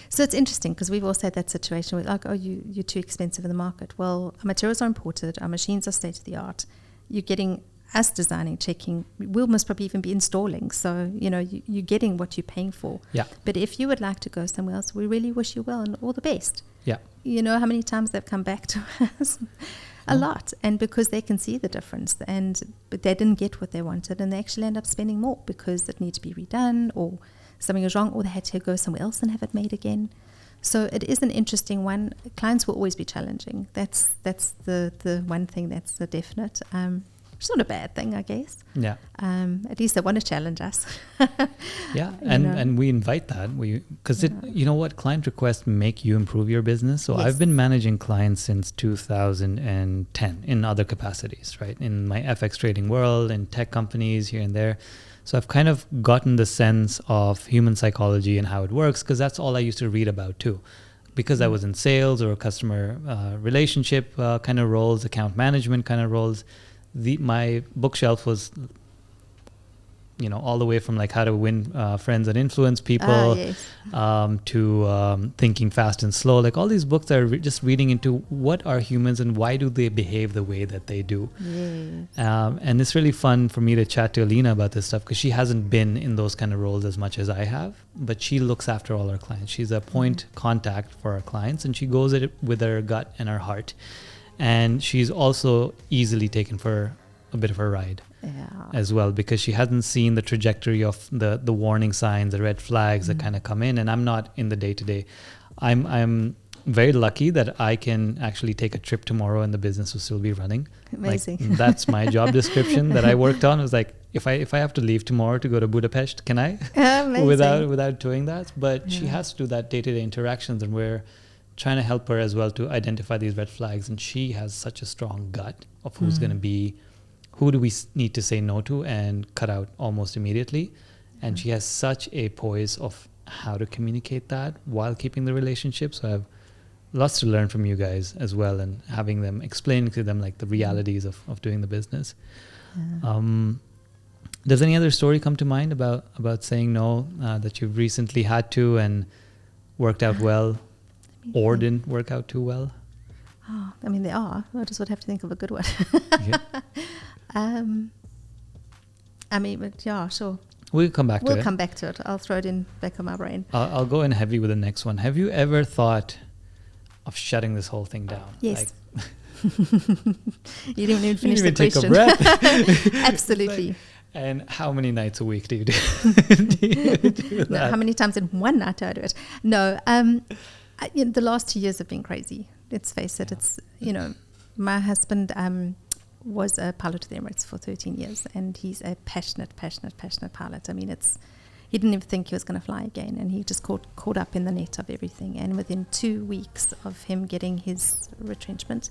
So it's interesting, because we've also had that situation with, like, you're too expensive in the market. Well, our materials are imported. Our machines are state of the art. You're getting us designing, checking, we'll most probably even be installing. So, you're getting what you're paying for. Yeah. But if you would like to go somewhere else, we really wish you well and all the best. Yeah. You know how many times they've come back to us? A lot. And because they can see the difference, but they didn't get what they wanted, and they actually end up spending more because it needs to be redone, or something is wrong, or they had to go somewhere else and have it made again. So it is an interesting one. Clients will always be challenging. That's the one thing that's the definite. It's not a bad thing, I guess. Yeah. At least they want to challenge us. Yeah, and we invite that. Because you know what, client requests make you improve your business. So I've been managing clients since 2010 in other capacities, right? In my FX trading world, in tech companies here and there. So I've kind of gotten the sense of human psychology and how it works, because that's all I used to read about too. Because I was in sales or customer relationship kind of roles, account management kind of roles, my bookshelf was, all the way from like how to win friends and influence people to thinking fast and slow. Like all these books are just reading into what are humans and why do they behave the way that they do. Yes. And it's really fun for me to chat to Alina about this stuff, because she hasn't been in those kind of roles as much as I have, but she looks after all our clients. She's a point contact for our clients, and she goes at it with her gut and her heart. And she's also easily taken for a bit of a ride as well, because she hasn't seen the trajectory of the warning signs, the red flags that kind of come in. And I'm not in the day-to-day. I'm very lucky that I can actually take a trip tomorrow and the business will still be running. Amazing. Like, that's my job description that I worked on. It was like, if I have to leave tomorrow to go to Budapest, can I? Amazing. without doing that? But she has to do that day-to-day interactions, and we're trying to help her as well to identify these red flags. And she has such a strong gut of who's going to be, who do we need to say no to and cut out almost immediately. And she has such a poise of how to communicate that while keeping the relationship. So I have lots to learn from you guys as well, and having them explain to them like the realities of doing the business. Does any other story come to mind about saying no that you've recently had to and worked out well or didn't work out too well? Oh, I mean, there are. I just would have to think of a good one. Yeah. I mean, but yeah, sure. We'll come back to it. We'll come back to it. I'll throw it in back of my brain. I'll go in heavy with the next one. Have you ever thought of shutting this whole thing down? Yes. You didn't even finish the take question. a breath. Absolutely. And how many nights a week do you do that? No, how many times in one night do I do it? No. The last 2 years have been crazy. Let's face it. It's, my husband was a pilot of the Emirates for 13 years, and he's a passionate pilot. I mean, he didn't even think he was going to fly again, and he just caught up in the net of everything. And within 2 weeks of him getting his retrenchment,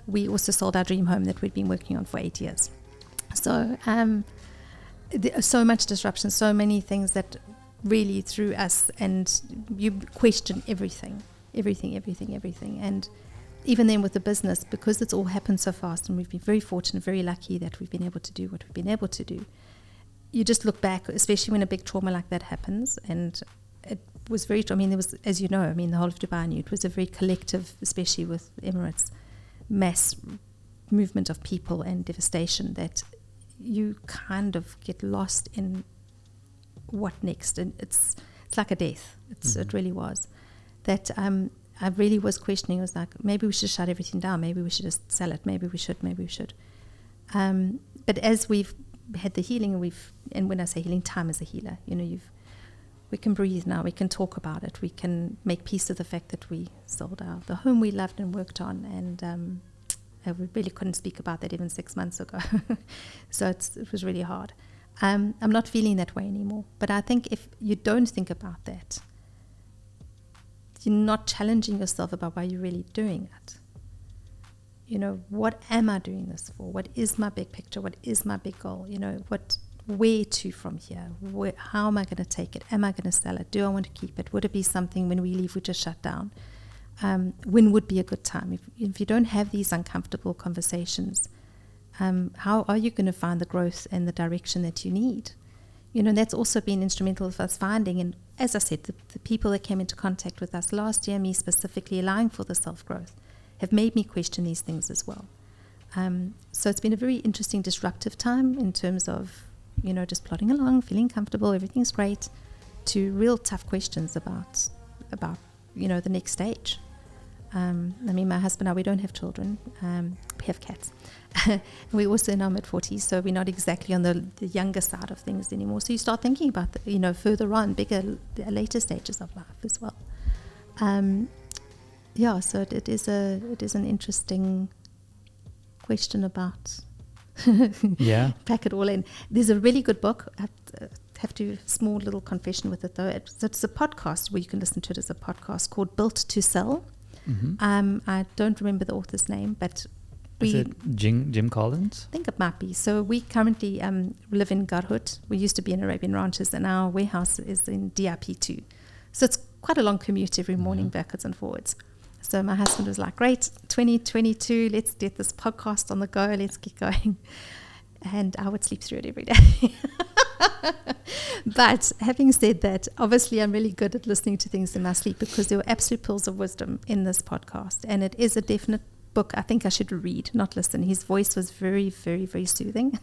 we also sold our dream home that we'd been working on for 8 years. So so much disruption, so many things that really threw us, and you question everything. And even then with the business, because it's all happened so fast, and we've been very fortunate, very lucky that we've been able to do what we've been able to do. You just look back, especially when a big trauma like that happens, and it was very, there was, as you know, the whole of Dubai knew, it was a very collective, especially with Emirates, mass movement of people and devastation, that you kind of get lost in what next. And it's like a death. It really was. That I really was questioning. It was like, maybe we should shut everything down. Maybe we should just sell it. Maybe we should. But as we've had the healing, and when I say healing, time is a healer. We can breathe now. We can talk about it. We can make peace with the fact that we sold the home we loved and worked on, and we really couldn't speak about that even 6 months ago. So it was really hard. I'm not feeling that way anymore. But I think if you don't think about that, you're not challenging yourself about why you're really doing it. What am I doing this for? What is my big picture? What is my big goal? Where to from here? How am I going to take it? Am I going to sell it? Do I want to keep it? Would it be something when we leave we just shut down? When would be a good time? If you don't have these uncomfortable conversations, how are you going to find the growth and the direction that you need? That's also been instrumental for us finding, and as I said, the people that came into contact with us last year, me specifically, allowing for the self-growth, have made me question these things as well. So it's been a very interesting, disruptive time in terms of, just plodding along, feeling comfortable, everything's great, to real tough questions about the next stage. My husband and I, we don't have children. We have cats. We're also in our mid-40s, so we're not exactly on the younger side of things anymore. So you start thinking about, further on, later stages of life as well. So it is an interesting question about pack it all in. There's a really good book. I have to small little confession with it though. It's a podcast where you can listen to it as a podcast called Built to Sell. I don't remember the author's name, but is it Jim Collins? I think it might be. So we currently live in Garhut. We used to be in Arabian Ranches, and our warehouse is in DIP2. So it's quite a long commute every morning, backwards and forwards. So my husband was like, great, 2022, let's get this podcast on the go, let's get going. And I would sleep through it every day. But having said that, obviously I'm really good at listening to things in my sleep, because there were absolute pearls of wisdom in this podcast. And it is a definite book I think I should read, not listen. His voice was very, very, very soothing.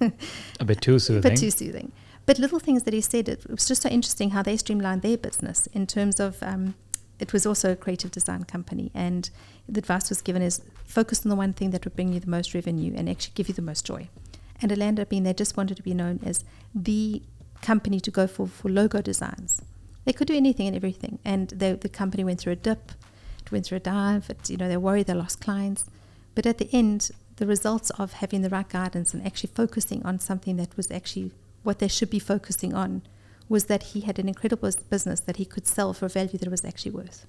A bit too soothing. But little things that he said, it was just so interesting how they streamlined their business in terms of, it was also a creative design company, and the advice was given is focus on the one thing that would bring you the most revenue and actually give you the most joy. And it landed up being they just wanted to be known as the company to go for logo designs. They could do anything and everything, and the company went through a dip. it went through a dive. They're worried they lost clients. But at the end, the results of having the right guidance and actually focusing on something that was actually what they should be focusing on was that he had an incredible business that he could sell for a value that it was actually worth.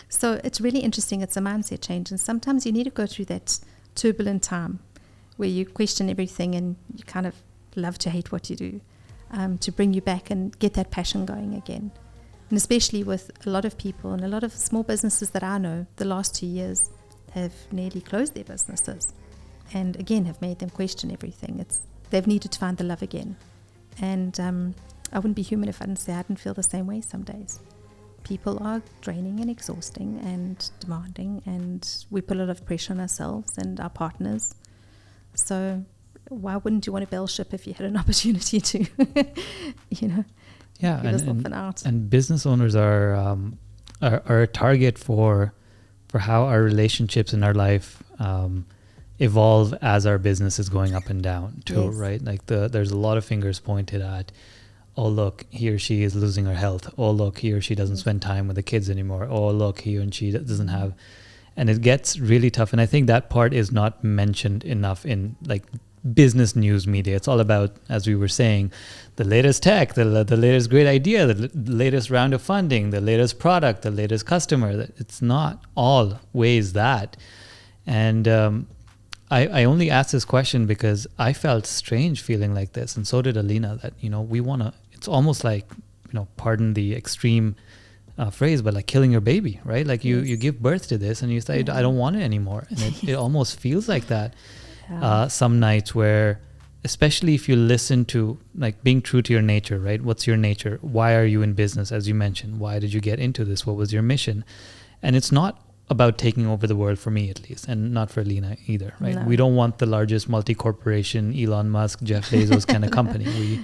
So it's really interesting. It's a mindset change. And sometimes you need to go through that turbulent time where you question everything and you kind of love to hate what you do, to bring you back and get that passion going again. And especially with a lot of people and a lot of small businesses that I know, the last 2 years have nearly closed their businesses and again have made them question everything. They've needed to find the love again. And I wouldn't be human if I didn't say I didn't feel the same way some days. People are draining and exhausting and demanding, and we put a lot of pressure on ourselves and our partners. So why wouldn't you want to bail ship if you had an opportunity to, give yourself an out? And business owners are a target for how our relationships in our life evolve as our business is going up and down too, yes. Right? Like there's a lot of fingers pointed at, oh, look, he or she is losing her health. Oh, look, he or she doesn't spend time with the kids anymore. Oh, look, he or she doesn't have... And it gets really tough. And I think that part is not mentioned enough in like business news media. It's all about, as we were saying, the latest tech, the latest great idea, the latest round of funding, the latest product, the latest customer. It's not always that. And I only asked this question because I felt strange feeling like this. And so did Alina, that, we want to... It's almost like, pardon the extreme phrase, but like killing your baby, right? Like you give birth to this and you say, I don't want it anymore. And it almost feels like that some nights, where, especially if you listen to like being true to your nature, right? What's your nature? Why are you in business? As you mentioned, why did you get into this? What was your mission? And it's not about taking over the world, for me at least, and not for Lena either, right? No. We don't want the largest multi-corporation, Elon Musk, Jeff Bezos kind of company.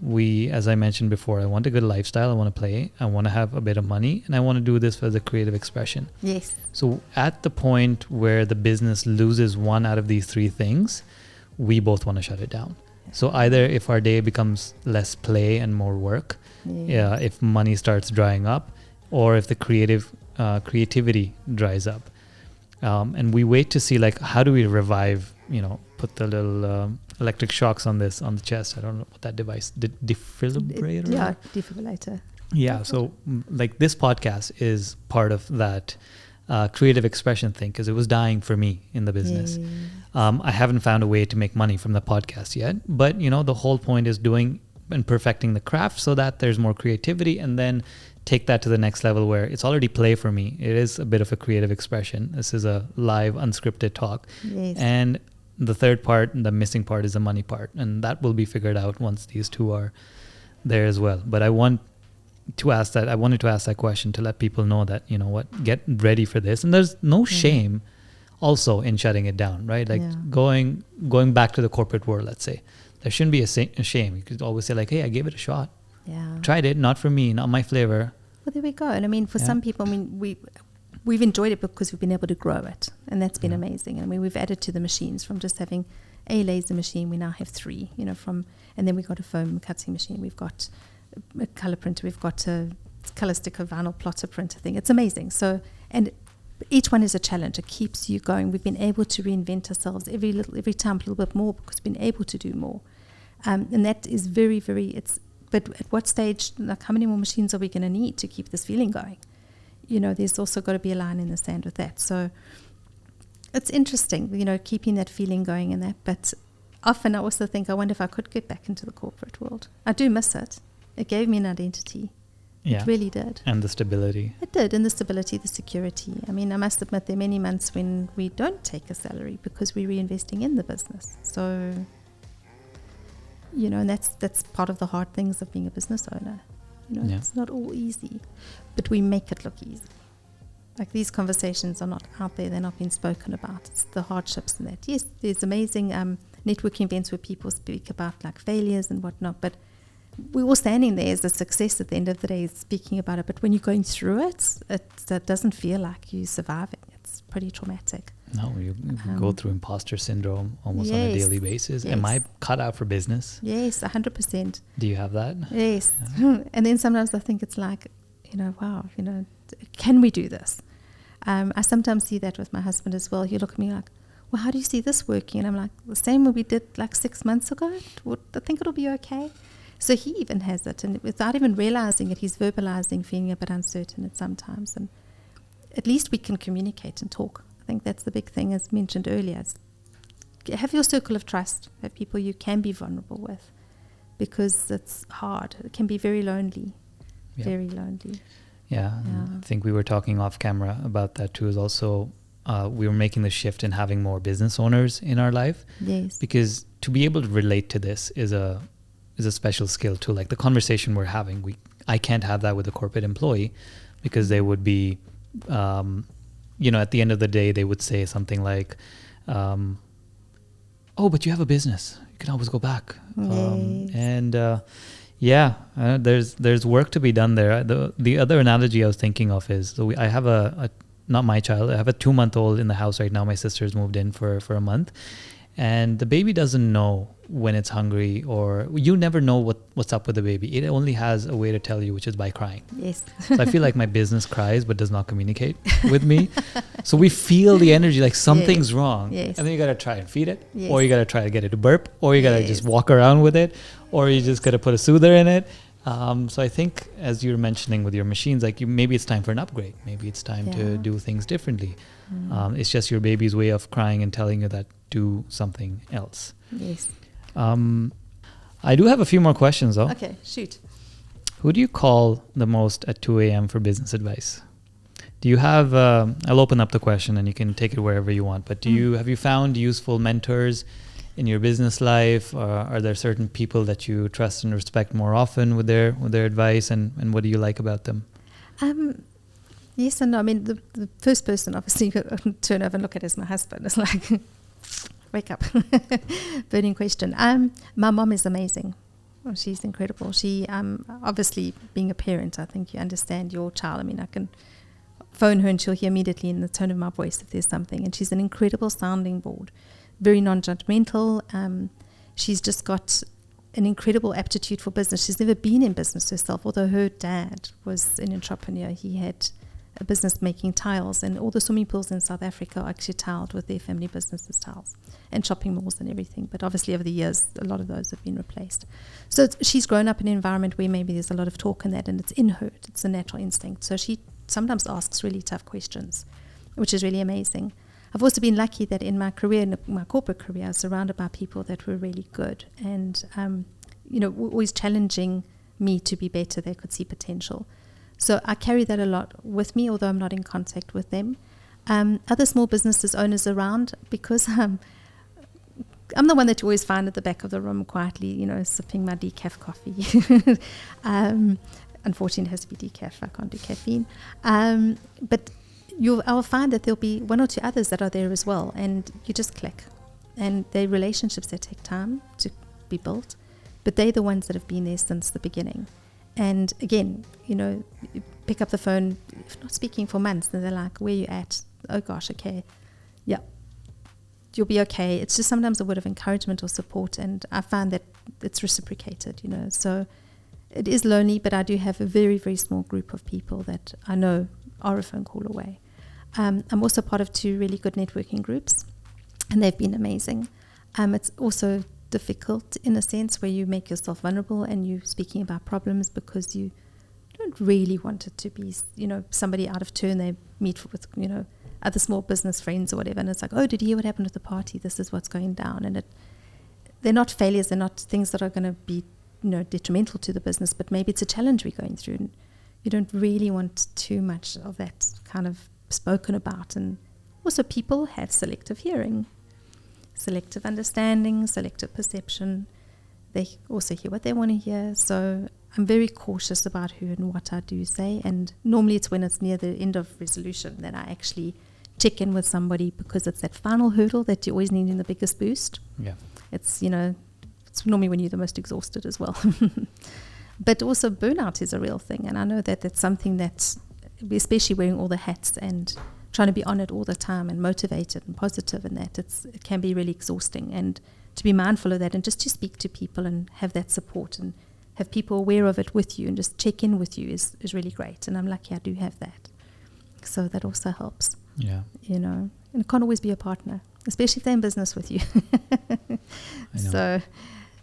We, as I mentioned before, I want a good lifestyle. I want to play. I want to have a bit of money, and I want to do this for the creative expression. Yes. So at the point where the business loses one out of these three things, we both want to shut it down. Yeah. So either if our day becomes less play and more work, if money starts drying up, or if the creativity dries up, and we wait to see, like, how do we revive, put the little electric shocks on the chest. I don't know what that device, defibrillator? Yeah, defibrillator. Yeah, so like this podcast is part of that creative expression thing, because it was dying for me in the business. I haven't found a way to make money from the podcast yet, but the whole point is doing and perfecting the craft so that there's more creativity, and then take that to the next level where it's already play for me. It is a bit of a creative expression. This is a live, unscripted talk. Yes. And the third part, the missing part, is the money part. And that will be figured out once these two are there as well. But I wanted to ask that question to let people know that, get ready for this. And there's no shame also in shutting it down, right? Like going back to the corporate world, let's say. There shouldn't be a shame. You could always say like, hey, I gave it a shot. Yeah. Tried it, not for me, not my flavor. Well, there we go. And I mean, for some people, we've enjoyed it because we've been able to grow it, and that's been amazing. I mean, we've added to the machines from just having a laser machine. We now have 3. And then we got a foam cutting machine. We've got a color printer. We've got a color sticker vinyl plotter printer thing. It's amazing. So, and each one is a challenge. It keeps you going. We've been able to reinvent ourselves every time a little bit more, because we've been able to do more, and that is very, very. But at what stage, like, how many more machines are we going to need to keep this feeling going? There's also got to be a line in the sand with that. So it's interesting, keeping that feeling going and that. But often I also think, I wonder if I could get back into the corporate world. I do miss it. It gave me an identity. Yeah. It really did. And the stability. It did, and the stability, the security. I mean, I must admit, there are many months when we don't take a salary because we're reinvesting in the business. So... and that's part of the hard things of being a business owner. It's not all easy, but we make it look easy. Like, these conversations are not out there; they're not being spoken about. It's the hardships and that. Yes, there's amazing networking events where people speak about like failures and whatnot, but we're all standing there as a success at the end of the day, speaking about it. But when you're going through it, it doesn't feel like you're surviving. It's pretty traumatic. No, you go through imposter syndrome almost on a daily basis. Yes. Am I cut out for business? Yes, 100%. Do you have that? Yes. Yeah. And then sometimes I think it's like, wow, can we do this? I sometimes see that with my husband as well. He'll look at me like, well, how do you see this working? And I'm like, the same way we did like 6 months ago. I think it'll be okay. So he even has it, and without even realizing it, he's verbalizing, feeling a bit uncertain at sometimes. And at least we can communicate and talk. I think that's the big thing, as mentioned earlier. Have your circle of trust. Have people you can be vulnerable with, because it's hard. It can be very lonely, very lonely. Yeah, I think we were talking off camera about that too. Is also we were making the shift in having more business owners in our life. Yes. Because to be able to relate to this is a special skill too. Like the conversation we're having, I can't have that with a corporate employee, because they would be, at the end of the day, they would say something like, "Oh, but you have a business. You can always go back." There's work to be done there. The other analogy I was thinking of is, I have not my child, I have a 2-month-old in the house right now. My sister's moved in for a month, and the baby doesn't know when it's hungry, or you never know what's up with the baby. It only has a way to tell you, which is by crying. Yes. So I feel like my business cries but does not communicate with me. So we feel the energy, like something's wrong. Yes. And then you got to try and feed it, Yes. or you got to try to get it to burp, or you got to just walk around with it, or you just got to put a soother in it. So I think, as you're mentioning with your machines, like maybe it's time for an upgrade. Maybe it's time to do things differently. It's just your baby's way of crying and telling you that do something else. Yes. I do have a few more questions though. Okay, shoot. Who do you call the most at 2 a.m. for business advice? Do you have, I'll open up the question and you can take it wherever you want, but have you found useful mentors in your business life? Are there certain people that you trust and respect more often with their advice, and what do you like about them? Yes and no. I mean, the first person obviously you could turn over and look at is my husband. It's like, wake up. Burning question. My mom is amazing. Oh, she's incredible. She, obviously being a parent, I think you understand your child. I mean, I can phone her and she'll hear immediately in the tone of my voice if there's something. And she's an incredible sounding board. Very non-judgmental. She's just got an incredible aptitude for business. She's never been in business herself, although her dad was an entrepreneur. He had a business making tiles, and all the swimming pools in South Africa are actually tiled with their family businesses tiles, and shopping malls and everything. But obviously over the years, a lot of those have been replaced. So she's grown up in an environment where maybe there's a lot of talk and that, and it's in her. It's a natural instinct. So she sometimes asks really tough questions, which is really amazing. I've also been lucky that in my career, in my corporate career, I was surrounded by people that were really good and, always challenging me to be better. They could see potential. So I carry that a lot with me, although I'm not in contact with them. Other small businesses owners around, because I'm the one that you always find at the back of the room quietly, sipping my decaf coffee. Unfortunately, it has to be decaf. I can't do caffeine. But I'll find that there'll be one or two others that are there as well, and you just click. And they're relationships that take time to be built, but they're the ones that have been there since the beginning. And again, you pick up the phone, if not speaking for months, and they're like, where you at? Oh gosh, okay. Yeah, you'll be okay. It's just sometimes a word of encouragement or support, and I find that it's reciprocated, So it is lonely, but I do have a very, very small group of people that I know are a phone call away. I'm also part of 2 really good networking groups, and they've been amazing. It's also difficult in a sense where you make yourself vulnerable and you're speaking about problems because you don't really want it to be, somebody out of turn. They meet with, other small business friends or whatever, and it's like, oh, did you hear what happened at the party? This is what's going down. And they're not failures. They're not things that are going to be, detrimental to the business, but maybe it's a challenge we're going through. And you don't really want too much of that kind of spoken about. And also people have selective hearing, selective understanding, selective perception. They also hear what they want to hear. So I'm very cautious about who and what I do say. And normally it's when it's near the end of resolution that I actually check in with somebody, because it's that final hurdle that you always need in the biggest boost. Yeah. It's, it's normally when you're the most exhausted as well. But also burnout is a real thing. And I know that that's something that, especially wearing all the hats and trying to be on it all the time and motivated and positive and that, it can be really exhausting. And to be mindful of that and just to speak to people and have that support and have people aware of it with you and just check in with you is really great. And I'm lucky I do have that. So that also helps. Yeah. You know, and it can't always be a partner, especially if they're in business with you. I know. So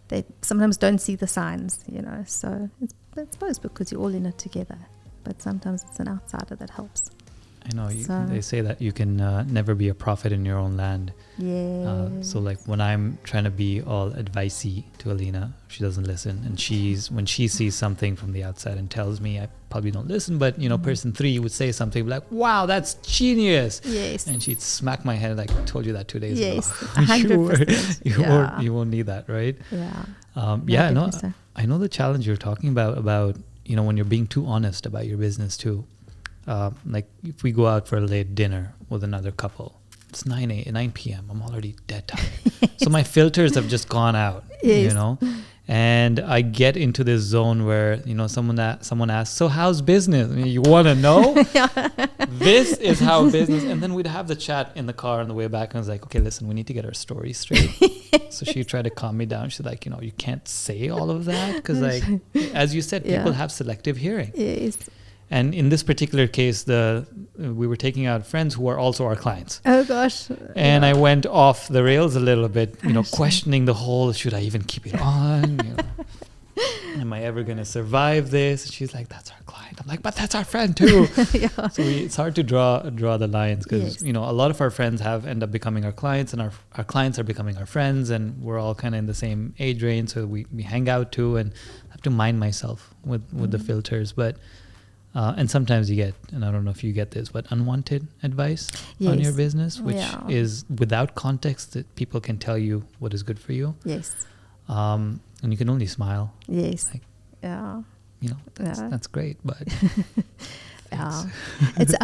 they sometimes don't see the signs, you know. So it's, I suppose, because you're all in it together. But sometimes it's an outsider that helps. I know. So, They say that you can never be a prophet in your own land. yeah. So like when I'm trying to be all advicey to Alina, she doesn't listen. And when she sees something from the outside and tells me, I probably don't listen. But, you know, person 3 would say something like, wow, that's genius. Yes. And she'd smack my head like, I told you that 2 days ago. Yes. 100%. You won't need that, right? Yeah. So. I know the challenge you're talking about, you know, when you're being too honest about your business too. Like if we go out for a late dinner with another couple, it's 9 p.m. I'm already dead tired. So my filters have just gone out, you know, and I get into this zone where, you know, someone asks, so how's business? I mean, you want to know? This is how business, and then we'd have the chat in the car on the way back. And I was like, okay, listen, we need to get our story straight. So she tried to calm me down. She's like, you know, you can't say all of that because, like, as you said, people have selective hearing. Yes. And in this particular case, we were taking out friends who are also our clients. Oh gosh. And I went off the rails a little bit, you know, questioning the whole, should I even keep it on? You know, am I ever going to survive this? And she's like, that's our client. I'm like, but that's our friend too. So it's hard to draw the lines because, you know, a lot of our friends end up becoming our clients, and our clients are becoming our friends, and we're all kind of in the same age range. So we hang out too, and I have to mind myself with the filters. But and sometimes you get, and I don't know if you get this, but unwanted advice on your business, which is without context that people can tell you what is good for you. Yes. And you can only smile. Yes. Like, yeah. You know, that's great, but it's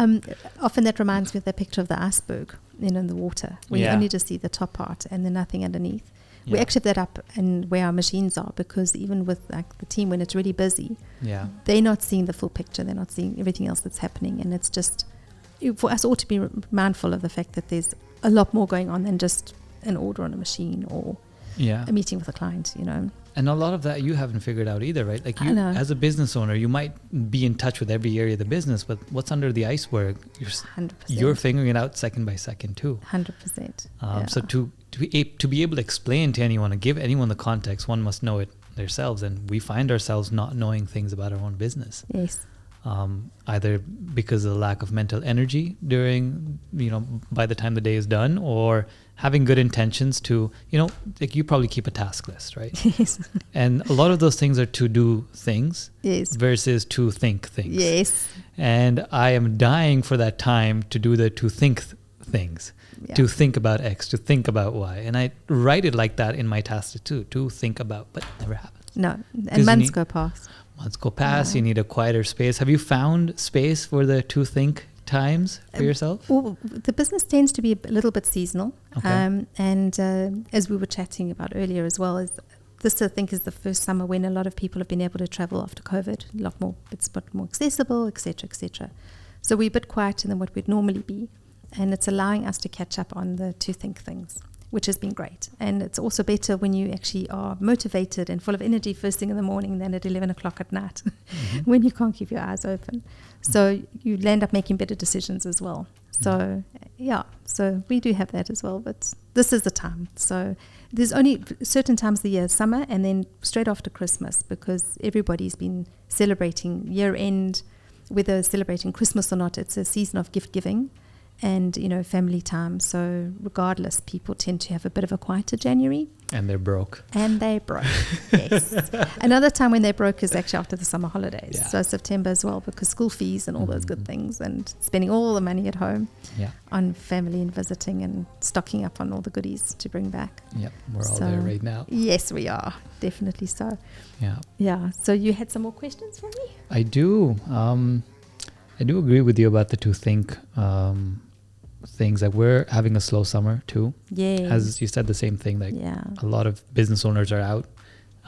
often that reminds me of the picture of the iceberg, you know, in the water, when you only just see the top part and then nothing underneath. We actually have that up and where our machines are, because even with like the team, when it's really busy, they're not seeing the full picture. They're not seeing everything else that's happening. And it's just, for us all to be mindful of the fact that there's a lot more going on than just an order on a machine or a meeting with a client, you know. And a lot of that you haven't figured out either, right? Like you, as a business owner, you might be in touch with every area of the business, but what's under the iceberg, you're figuring it out second by second too. 100%. So to be able to explain to anyone and give anyone the context, one must know it themselves. And we find ourselves not knowing things about our own business. Yes. Either because of the lack of mental energy during, you know, by the time the day is done, or having good intentions to, you know, like you probably keep a task list, right? Yes. And a lot of those things are to do things versus to think things. Yes. And I am dying for that time to do the to think things, to think about X, to think about Y. And I write it like that in my task too, to think about, but it never happens. No, and months go past. Months go past, you need a quieter space. Have you found space for the to think times for yourself? Well, the business tends to be a little bit seasonal. Okay. And as we were chatting about earlier as well, this I think is the first summer when a lot of people have been able to travel after COVID. It's a bit more accessible, etc., etc. So we're a bit quieter than what we'd normally be. And it's allowing us to catch up on the to think things, which has been great. And it's also better when you actually are motivated and full of energy first thing in the morning than at 11 o'clock at night when you can't keep your eyes open. So you end up making better decisions as well. So, so we do have that as well, but this is the time. So there's only certain times of the year, summer, and then straight after Christmas, because everybody's been celebrating year-end, whether celebrating Christmas or not. It's a season of gift giving and, you know, family time. So regardless, people tend to have a bit of a quieter January. And they're broke. Yes. Another time when they're broke is actually after the summer holidays. So September as well, because school fees and all those good things, and spending all the money at home on family and visiting and stocking up on all the goodies to bring back. Yep, we're all there right now. Yes, we are. Definitely so. Yeah. So you had some more questions for me? I do. I do agree with you about the to think things. Like we're having a slow summer too. Yeah. As you said, the same thing. Like a lot of business owners are out.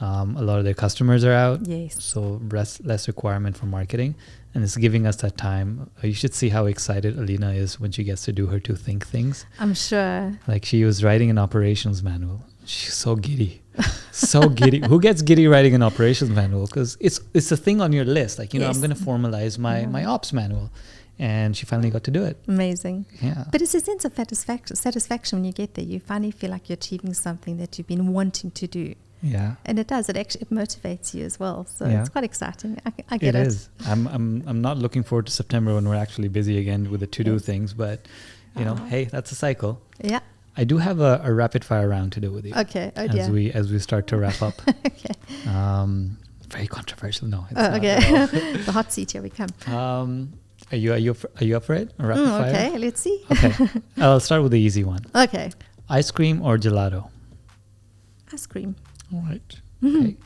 A lot of their customers are out. Yes. So less requirement for marketing, and it's giving us that time. You should see how excited Alina is when she gets to do her to think things. I'm sure. Like she was writing an operations manual. She's so giddy. So giddy. Who gets giddy writing an operations manual? Because it's a thing on your list. Like, you know, I'm going to formalize my ops manual. and she finally got to do it. Amazing. Yeah. But it's a sense of satisfaction when you get there. You finally feel like you're achieving something that you've been wanting to do. Yeah. And it does. It motivates you as well. So Yeah. it's quite exciting. I get it. It is. I'm not looking forward to September when we're actually busy again with the to-do things, but hey, that's a cycle. Yeah. I do have a rapid fire round to do with you. Okay. Oh, as we start to wrap up. Okay. Very controversial. No. It's Oh, not okay. at all. The hot seat. Here we come. Are you up for it? A rapid fire? Okay. Let's see. Okay. I'll start with the easy one. Okay. Ice cream or gelato? Ice cream. All right. Okay.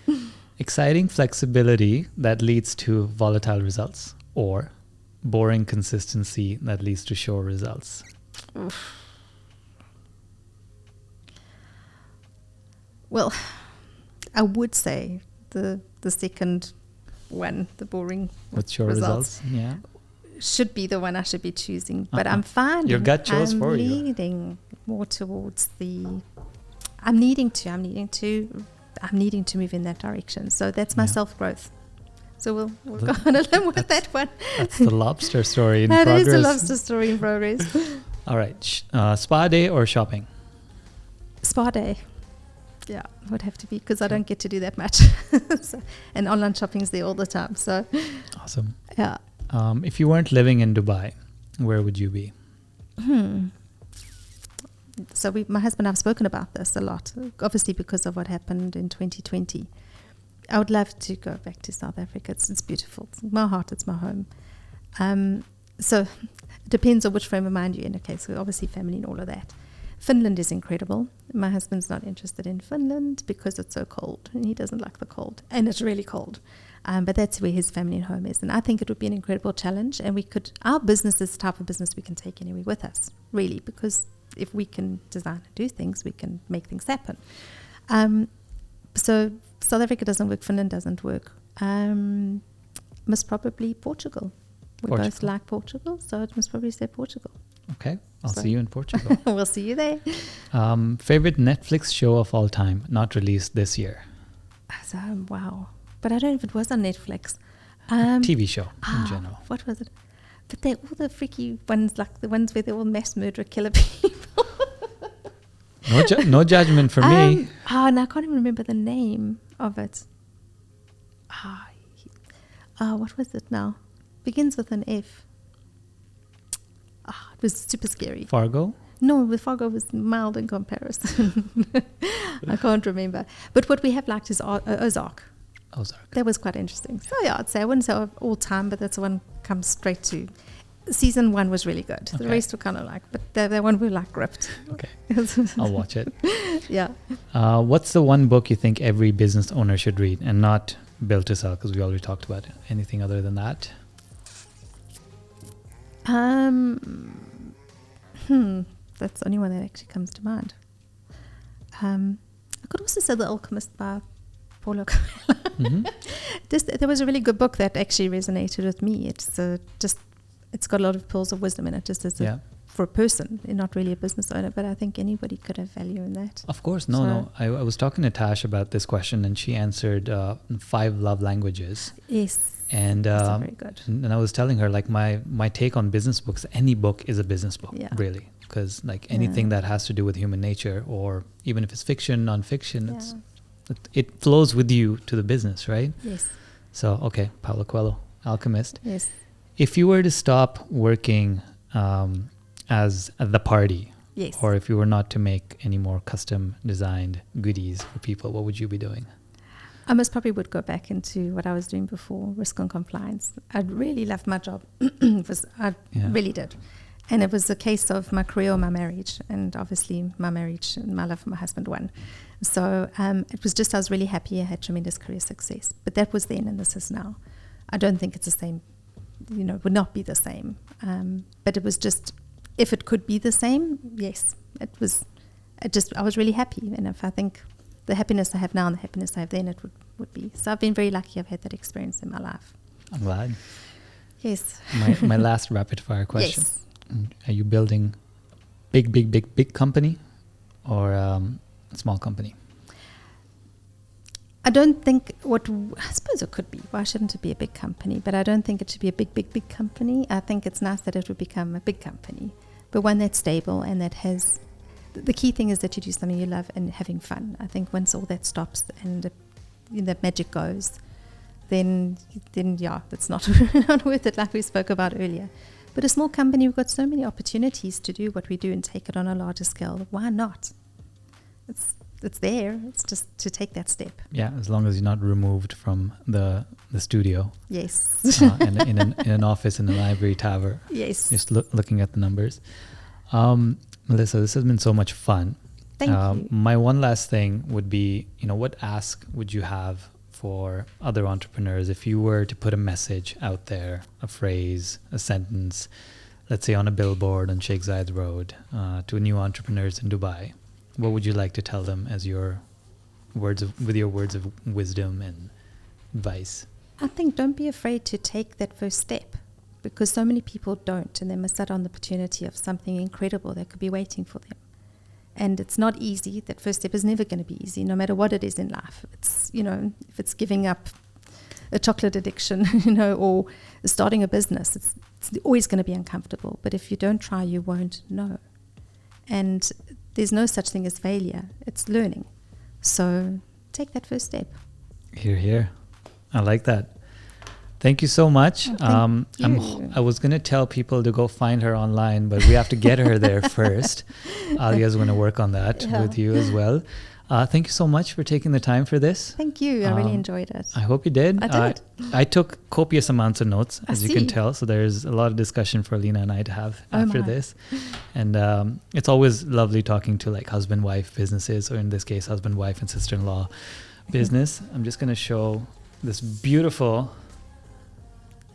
Exciting flexibility that leads to volatile results, or boring consistency that leads to sure results? Oof. Well, I would say the second one, the boring With sure results? Yeah. should be the one I should be choosing. But I'm finding Your gut chose I'm for you. leaning more towards I'm needing to move in that direction. So that's my self-growth. So we'll go on a limb with that one. That's the lobster story in That progress. is a lobster story in progress. All right. Spa day or shopping? Spa day. Yeah, would have to be, because I don't get to do that much. And online shopping is there all the time. So, Awesome. yeah. If you weren't living in Dubai, where would you be? So my husband and I have spoken about this a lot, obviously because of what happened in 2020. I would love to go back to South Africa. It's beautiful. It's my heart. It's my home. So it depends on which frame of mind you're in. Okay, so obviously family and all of that. Finland is incredible. My husband's not interested in Finland because it's so cold, and he doesn't like the cold, and it's really cold. But that's where his family and home is, and I think it would be an incredible challenge. And our business is the type of business we can take anywhere with us, really, because if we can design and do things, we can make things happen. So South Africa doesn't work, Finland doesn't work. Most probably Portugal. We both like Portugal, so it must probably say Portugal. Okay, I'll see you in Portugal. We'll see you there. Favorite Netflix show of all time, not released this year? So, wow. But I don't know if it was on Netflix. TV show in general. What was it? But they're all the freaky ones, like the ones where they're all mass murderer killer people. No judgment for me. And I can't even remember the name of it. What was it now? Begins with an F. It was super scary. Fargo? No, with Fargo was mild in comparison. I can't remember. But what we have liked is Ozark. That was quite interesting. So yeah, I'd say I wouldn't say all time, but that's the one comes straight to. Season 1 was really good. The rest were kind of like, but that one we like gripped. Okay, I'll watch it. Yeah. What's the one book you think every business owner should read, and not Build to Sell, because we already talked about it. Anything other than that? That's the only one that actually comes to mind. I could also say The Alchemist by Paulo Coelho. Mm-hmm. There was a really good book that actually resonated with me. It's got a lot of pearls of wisdom in it, just as for a person, and not really a business owner, but I think anybody could have value in that. Of course. No. I was talking to Tash about this question, and she answered 5 love languages. Yes. And that's very good. And I was telling her, like, my take on business books, any book is a business book, really, because like anything that has to do with human nature, or even if it's fiction, non-fiction, it flows with you to the business, right? Yes. So, okay, Paulo Coelho, Alchemist. Yes. If you were to stop working as the party, or if you were not to make any more custom designed goodies for people, what would you be doing? I most probably would go back into what I was doing before, risk and compliance. I really loved my job. Really did. And it was a case of my career or my marriage. And obviously my marriage and my love for my husband won. So it was just, I was really happy. I had tremendous career success. But that was then and this is now. I don't think it's the same, would not be the same. But it was just, if it could be the same, yes. I was really happy. And if I think the happiness I have now and the happiness I have then, it would be. So I've been very lucky I've had that experience in my life. I'm glad. Yes. My last rapid fire question. Yes. Are you building big company or a small company? I don't think I suppose it could be. Why shouldn't it be a big company? But I don't think it should be a big company. I think it's nice that it would become a big company, but one that's stable and that has. The key thing is that you do something you love and having fun. I think once all that stops and the magic goes, then yeah, it's not not worth it, like we spoke about earlier. But a small company, we've got so many opportunities to do what we do and take it on a larger scale. Why not? It's there. It's just to take that step. Yeah, as long as you're not removed from the studio. Yes. In an office in a library tower. Yes. Just looking at the numbers. Melissa, this has been so much fun. Thank you. My one last thing would be, what ask would you have for other entrepreneurs if you were to put a message out there, a phrase, a sentence, let's say on a billboard on Sheikh Zayed Road, to new entrepreneurs in Dubai? What would you like to tell them as your words of wisdom and advice? I think don't be afraid to take that first step, because so many people don't, and they miss out on the opportunity of something incredible that could be waiting for them. And it's not easy. That first step is never going to be easy, no matter what it is in life. It's, if it's giving up a chocolate addiction, or starting a business, it's always going to be uncomfortable. But if you don't try, you won't know. And there's no such thing as failure. It's learning. So take that first step. Hear, hear. I like that. Thank you so much. Thank you. I was going to tell people to go find her online, but we have to get her there first. Alia's going to work on that with you as well. Thank you so much for taking the time for this. Thank you. I really enjoyed it. I hope you did. I did. I took copious amounts of notes, as you can see. tell. So there's a lot of discussion for Alina and I to have after this. And it's always lovely talking to like husband-wife businesses, or in this case, husband-wife and sister-in-law business. I'm just going to show this beautiful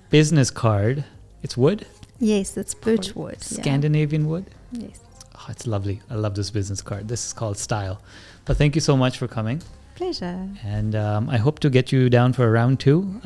business card. It's wood? Yes, it's birch wood. Scandinavian wood? Yes. Oh, it's lovely. I love this business card. This is called Style. But thank you so much for coming. Pleasure. And I hope to get you down for a round 2.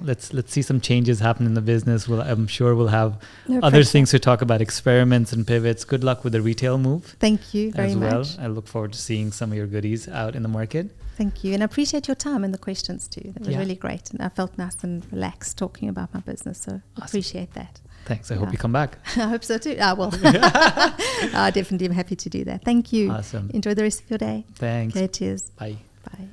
Let's see some changes happen in the business. I'm sure we'll have other things to talk about, experiments and pivots. Good luck with the retail move. Thank you very much. I look forward to seeing some of your goodies out in the market. Thank you. And I appreciate your time and the questions too. That was really great. And I felt nice and relaxed talking about my business. So I appreciate that. Thanks. I hope you come back. I hope so too. I will. I definitely am happy to do that. Thank you. Awesome. Enjoy the rest of your day. Thanks. Okay, cheers. Bye. Bye.